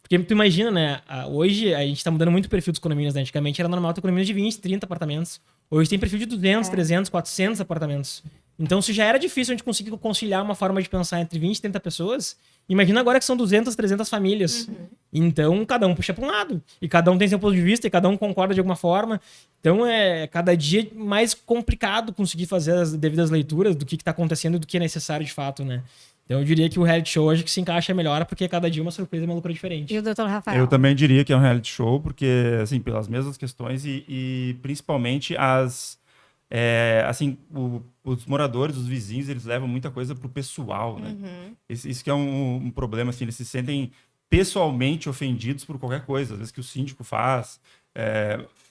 Porque tu imagina, né? Hoje a gente tá mudando muito o perfil dos condomínios, né? Antigamente era normal ter condomínios de 20, 30 apartamentos. Hoje tem perfil de 200, 300, 400 apartamentos. Então, se já era difícil a gente conseguir conciliar uma forma de pensar entre 20 e 30 pessoas, imagina agora que são 200, 300 famílias. Então, cada um puxa para um lado. E cada um tem seu ponto de vista, e cada um concorda de alguma forma. Então, é cada dia mais complicado conseguir fazer as devidas leituras do que está acontecendo e do que é necessário de fato, né? Então, eu diria que o reality show hoje que se encaixa melhor, porque cada dia é uma surpresa e uma loucura diferente. E o doutor Rafael? Eu também diria que é um reality show, porque, assim, pelas mesmas questões e principalmente os moradores, os vizinhos, eles levam muita coisa pro pessoal, né? Isso que é um problema, assim, eles se sentem pessoalmente ofendidos por qualquer coisa, às vezes que o síndico faz.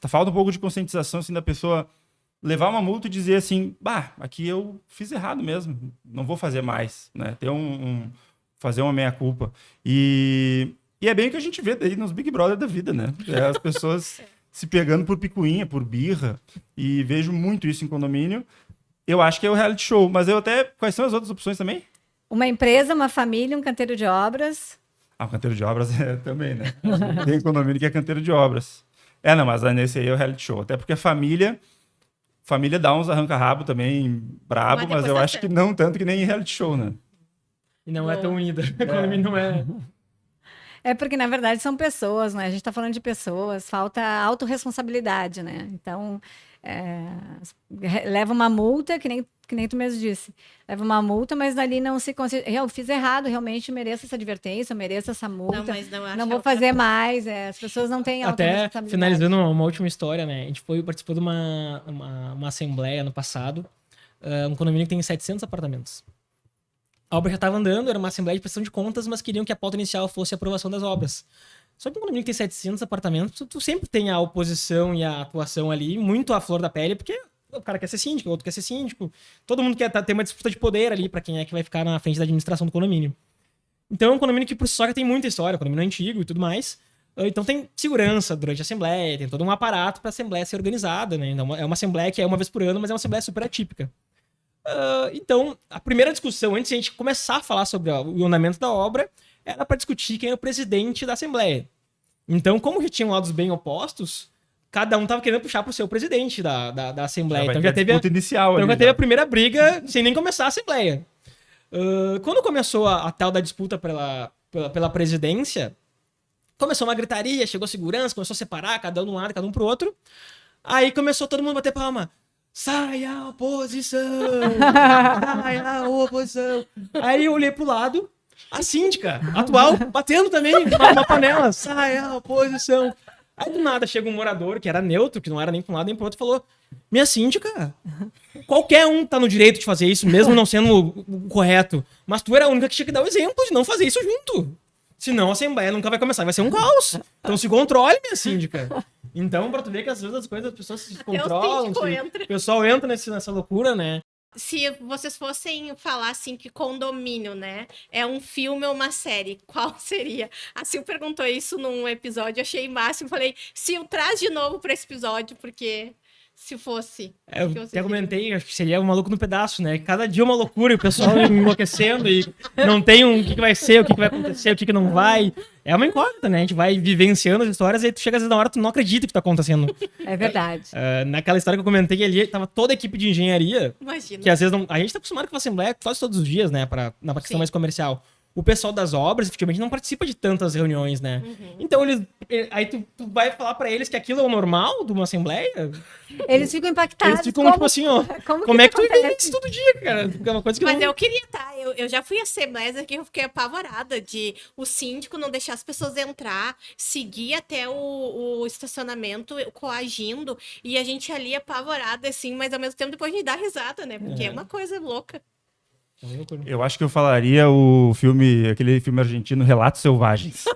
Falta um pouco de conscientização, assim, da pessoa levar uma multa e dizer assim, aqui eu fiz errado mesmo, não vou fazer mais, né? Fazer uma meia-culpa. E é bem o que a gente vê daí nos Big Brother da vida, né? As pessoas se pegando por picuinha, por birra, e vejo muito isso em condomínio. Eu acho que é o reality show, mas quais são as outras opções também? Uma empresa, uma família, um canteiro de obras. Ah, o canteiro de obras também, né? Tem condomínio que é canteiro de obras. Não, mas nesse aí é o reality show. Até porque a família dá uns arranca-rabo também brabo, mas eu acho que não tanto que nem em reality show, né? E não é tão unida. O condomínio não é... É porque, na verdade, são pessoas, né? A gente tá falando de pessoas, falta autorresponsabilidade, né? Então, leva uma multa, que nem tu mesmo disse. Leva uma multa, mas dali não se considera. Eu fiz errado, realmente mereço essa advertência, eu mereço essa multa. Não, mas não, não vou fazer mais. As pessoas não têm Até autorresponsabilidade. finalizando uma última história, né? A gente participou de uma assembleia no passado, um condomínio que tem 700 apartamentos. A obra já estava andando, era uma assembleia de prestação de contas, mas queriam que a pauta inicial fosse a aprovação das obras. Só que um condomínio que tem 700 apartamentos, tu sempre tem a oposição e a atuação ali muito à flor da pele, porque o cara quer ser síndico, o outro quer ser síndico. Todo mundo quer ter uma disputa de poder ali para quem é que vai ficar na frente da administração do condomínio. Então é um condomínio que por si só já tem muita história, condomínio antigo e tudo mais. Então tem segurança durante a assembleia, tem todo um aparato para a assembleia ser organizada, né? Então, é uma assembleia que é uma vez por ano, mas é uma assembleia super atípica. Então, a primeira discussão, antes de a gente começar a falar sobre o andamento da obra, era para discutir quem é o presidente da Assembleia. Então, como já tinham lados bem opostos, cada um estava querendo puxar para o seu presidente da Assembleia. Então já teve a primeira briga sem nem começar a Assembleia. Quando começou a tal da disputa pela presidência, começou uma gritaria, chegou a segurança, começou a separar, cada um de um lado, cada um pro outro. Aí começou todo mundo a bater palma. Sai a oposição! Sai a oposição! Aí eu olhei pro lado, a síndica atual batendo também uma panela. Sai a oposição! Aí do nada chega um morador que era neutro, que não era nem pra um lado nem pro outro, e falou: minha síndica, qualquer um tá no direito de fazer isso, mesmo não sendo o correto. Mas tu era a única que tinha que dar o exemplo de não fazer isso junto. Senão a Assembleia nunca vai começar, vai ser um caos. Então se controle, minha síndica. Então, pra tu ver que às vezes as coisas, as pessoas se controlam, o pessoal entra nessa loucura, né? Se vocês fossem falar assim que condomínio, né, é um filme ou uma série, qual seria? A Sil perguntou isso num episódio, eu achei máximo, falei, Sil, traz de novo pra esse episódio, porque se fosse... Eu até comentei, acho que seria um Maluco no Pedaço, né? Cada dia uma loucura, e o pessoal enlouquecendo e não tem o que vai ser, o que vai acontecer, o que não vai. É uma incógnita, né? A gente vai vivenciando as histórias e aí tu chega às vezes na hora tu não acredita que tá acontecendo. É verdade. Naquela história que eu comentei ali, tava toda a equipe de engenharia. Imagina. Que às vezes não... A gente tá acostumado com a Assembleia quase todos os dias, né? Na questão mais comercial. O pessoal das obras, efetivamente, não participa de tantas reuniões, né? Uhum. Então, aí tu vai falar pra eles que aquilo é o normal de uma assembleia? Eles ficam impactados. Eles ficam tipo assim, ó, como é que tu vive isso todo dia, cara? É uma coisa que Mas eu queria, tá? Eu já fui a assembleias aqui, eu fiquei apavorada de o síndico não deixar as pessoas entrar, seguir até o estacionamento, coagindo, e a gente ali apavorada, assim, mas ao mesmo tempo depois a gente dá risada, né? Porque é uma coisa louca. Eu acho que eu falaria aquele filme argentino Relatos Selvagens.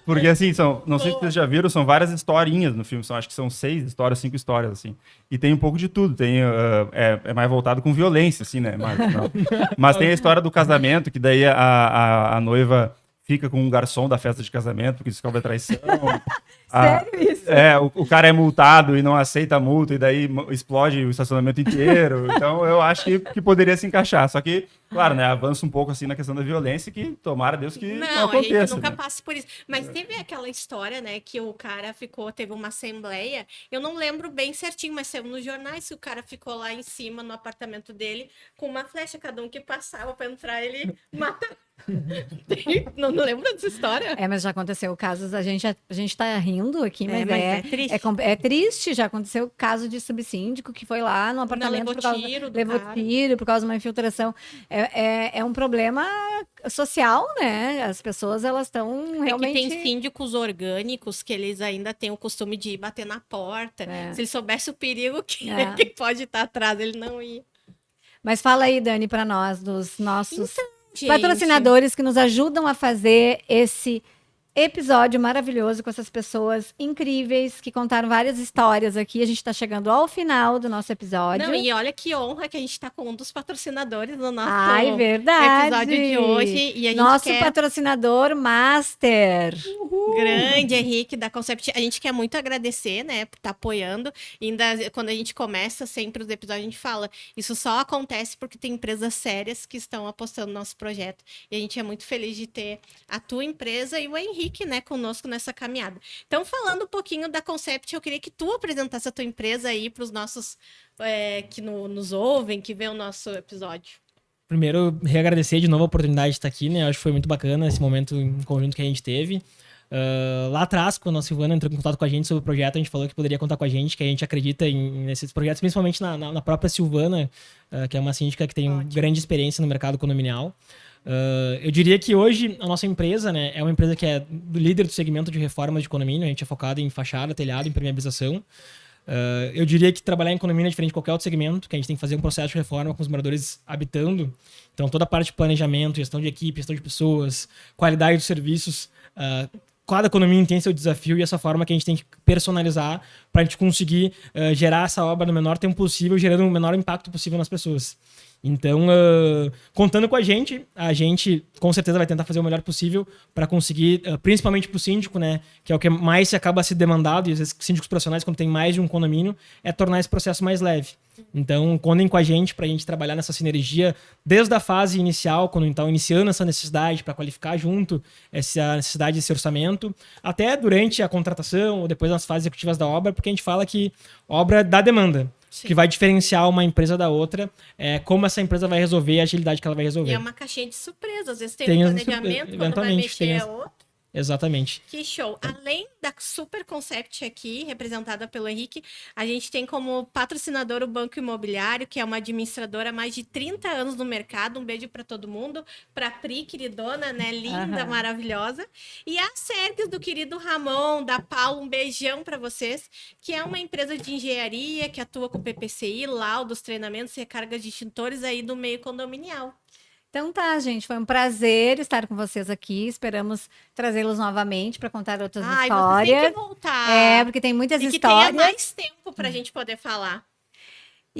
porque assim, não sei se vocês já viram, são várias historinhas no filme, acho que são 6 histórias, 5 histórias, assim. E tem um pouco de tudo, é mais voltado com violência, assim, né? Mas tem a história do casamento, que daí a noiva fica com um garçom da festa de casamento, porque descobre a traição. Sério isso? O cara é multado e não aceita a multa, e daí explode o estacionamento inteiro. Então, eu acho que poderia se encaixar. Só que, claro, né, avança um pouco assim na questão da violência, que tomara Deus que não aconteça. A gente nunca né? passe por isso. Mas teve aquela história, né, que o cara teve uma assembleia, eu não lembro bem certinho, mas saiu nos jornais que o cara ficou lá em cima, no apartamento dele, com uma flecha, cada um que passava pra entrar, ele mata. Não lembro dessa história. Mas já aconteceu casos, a gente tá rindo aqui, mas é triste. É triste, já aconteceu o caso de subsíndico que foi lá no apartamento levou tiro por causa de uma infiltração. É um problema social, né? As pessoas, elas estão realmente... É que tem síndicos orgânicos que eles ainda têm o costume de bater na porta. Se ele soubesse o perigo que pode estar atrás, ele não ia. Mas fala aí, Dani, para nós, dos nossos... patrocinadores que nos ajudam a fazer esse episódio maravilhoso com essas pessoas incríveis que contaram várias histórias aqui. A gente está chegando ao final do nosso episódio. Não, e olha que honra que a gente está com um dos patrocinadores do nosso verdade. episódio de hoje. E a gente nosso patrocinador master. Uhul. Grande, Henrique, da Concept. A gente quer muito agradecer, né, por estar apoiando. E ainda, quando a gente começa sempre os episódios, a gente fala, isso só acontece porque tem empresas sérias que estão apostando no nosso projeto. E a gente é muito feliz de ter a tua empresa e o Henrique, né, conosco nessa caminhada. Então, falando um pouquinho da Concept, eu queria que tu apresentasse a tua empresa aí para os nossos que nos ouvem, que vê o nosso episódio. Primeiro, reagradecer de novo a oportunidade de estar aqui, né? Eu acho que foi muito bacana esse momento em conjunto que a gente teve. Lá atrás, quando a Silvana entrou em contato com a gente sobre o projeto, a gente falou que poderia contar com a gente, que a gente acredita nesses projetos, principalmente na própria Silvana, que é uma síndica que tem grande experiência no mercado condominial. Eu diria que hoje a nossa empresa, né, é uma empresa que é do líder do segmento de reformas de condomínio. A gente é focado em fachada, telhado, impermeabilização. Eu diria que trabalhar em condomínio é diferente de qualquer outro segmento, que a gente tem que fazer um processo de reforma com os moradores habitando. Então, toda a parte de planejamento, gestão de equipe, gestão de pessoas, qualidade dos serviços, cada condomínio tem seu desafio e essa forma que a gente tem que personalizar para a gente conseguir gerar essa obra no menor tempo possível, gerando o menor impacto possível nas pessoas. Então, contando com a gente com certeza vai tentar fazer o melhor possível para conseguir, principalmente para o síndico, né, que é o que mais se acaba se demandado, e às vezes síndicos profissionais, quando tem mais de um condomínio, é tornar esse processo mais leve. Então, contem com a gente para a gente trabalhar nessa sinergia desde a fase inicial, quando então iniciando essa necessidade para qualificar junto essa necessidade desse orçamento, até durante a contratação ou depois nas fases executivas da obra, porque a gente fala que obra dá demanda. Sim. Que vai diferenciar uma empresa da outra, como essa empresa vai resolver e a agilidade que ela vai resolver. E é uma caixinha de surpresa, às vezes tem um planejamento, quando vai mexer é outro. Exatamente. Que show. Além da Super Concept aqui, representada pelo Henrique, a gente tem como patrocinador o Banco Imobiliário, que é uma administradora há mais de 30 anos no mercado. Um beijo para todo mundo. Para Pri, queridona, né? Linda, maravilhosa. E a Sergues, do querido Ramon, da Paulo, um beijão para vocês, que é uma empresa de engenharia que atua com PPCI, laudos, treinamentos e recargas de extintores aí do meio condominial. Então tá, gente, foi um prazer estar com vocês aqui. Esperamos trazê-los novamente para contar outras histórias. Você tem que voltar. Porque tem muitas e histórias. Que tenha mais tempo para a gente poder falar.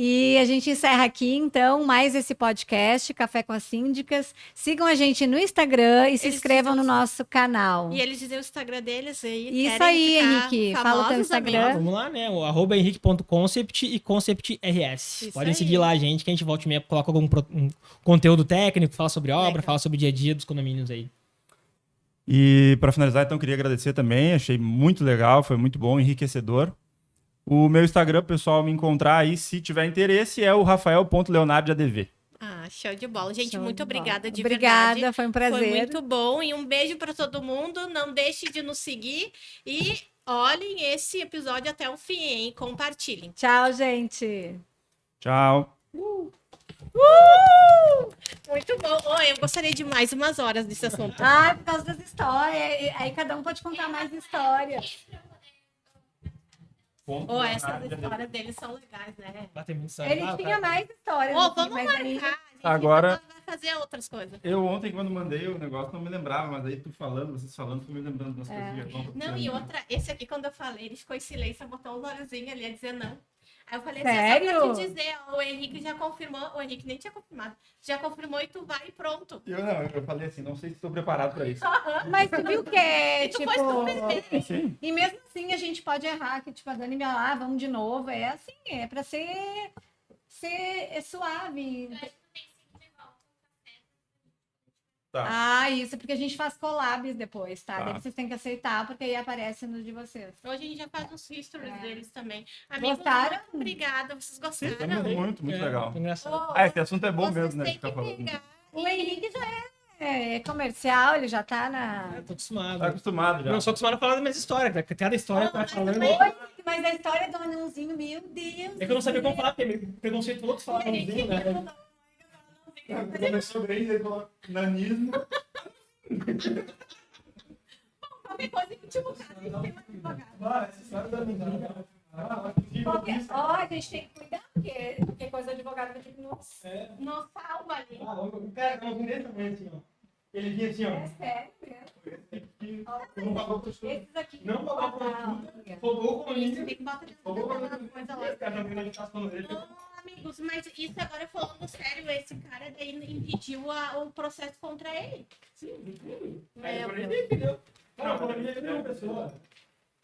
E a gente encerra aqui, então, mais esse podcast, Café com as Síndicas. Sigam a gente no Instagram e se inscrevam no nosso canal. E eles dizem o Instagram deles aí. Isso aí, Henrique. Fala o teu Instagram. Vamos lá, né? O @henrique.concept e conceptrs. Podem seguir lá a gente, que a gente volta e meia, coloca algum conteúdo técnico, fala sobre obra, fala sobre o dia a dia dos condomínios aí. E para finalizar, então, queria agradecer também. Achei muito legal, foi muito bom, enriquecedor. O meu Instagram, pessoal, me encontrar aí, se tiver interesse, é o rafael.leonardoadv. Show de bola. Gente, muito obrigada de verdade. Obrigada, foi um prazer. Foi muito bom. E um beijo para todo mundo. Não deixe de nos seguir e olhem esse episódio até o fim, hein? Compartilhem. Tchau, gente. Tchau. Muito bom. Eu gostaria de mais umas horas desse assunto. Por causa das histórias. Aí cada um pode contar mais histórias. Essas histórias deles são legais, né? Ele tinha mais histórias. Vamos marcar. Agora vai fazer outras coisas. Eu ontem, quando mandei o negócio, não me lembrava, mas aí vocês falando, fui me lembrando das coisas. Não, e outra, esse aqui, quando eu falei, ele ficou em silêncio, botou os olhozinhos ali a dizer não. Aí eu falei Sério? assim, só pra te dizer, o Henrique já confirmou, o Henrique nem tinha confirmado, já confirmou e tu vai e pronto. Eu falei assim, não sei se estou preparado para isso. Mas tu viu que é, tu foi super bem. Sim. E mesmo assim a gente pode errar, que tipo, a Dani me lá, vamos de novo, é assim, é pra ser suave. Tá. Isso, porque a gente faz collabs depois, tá? Daí vocês têm que aceitar, porque aí aparece no de vocês. Hoje a gente já faz uns stories deles também. Amigos, Gostaram? muito obrigada, vocês gostaram? Sim, muito legal. Engraçado. Esse assunto é bom mesmo, né? Ficar falando. O Henrique já é comercial, ele já tá Eu tô acostumado. Tá acostumado já. Não sou acostumado a falar das minhas histórias, né? Cada história que vai falando. Mas a história do anãozinho, meu Deus. É que eu não sabia como falar, porque meio preconceituoso falar anãozinho, né? Começou bem, ele falou nanismo. Qualquer coisa que te mudar, tem mais advogado. Essa história da menina. A gente tem que cuidar, porque coisa de advogado vai ter que nos salva ali. O cara não vinha também assim, ó. Ele vinha assim, ó. É sério mesmo. Não pagou por tudo. Esses aqui. Não pagou por tudo. Roubou com isso. Tem que botar Roubou com coisa lá. Amigos, mas isso agora falando sério, esse cara daí impediu o processo contra ele. Sim, Meu entendeu? uma pessoa.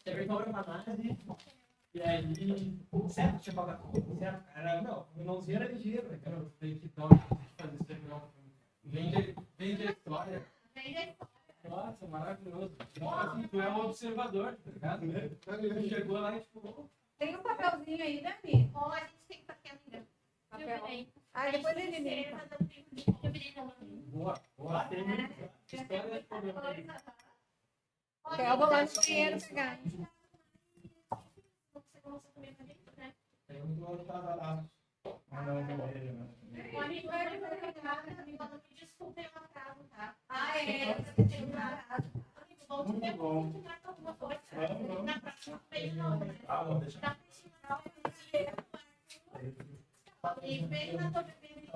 Teve uma análise. E aí, certo, tinha Coca-Cola, certo? Era, não, o irmãozinho era ligeiro, né? Cara, tem que dar fazer isso aqui, não. Vende a história. Nossa, maravilhoso. Assim, tu é um observador, tá ligado? Tu chegou lá e tipo. Tem um papelzinho aí, né, Mi? Ó, a gente tem papel ainda. Papel. Ah, depois ele limpa. Boa. Tem muita história de problema. Eu vou lá no dinheiro pegar. Tem um do outro lado. O amigo vai me desculpa o atraso, tá? Ah, é. Muito bom. Na próxima vez, não. Deixa. Dá pra ensinar. Ele veio na tua bebida.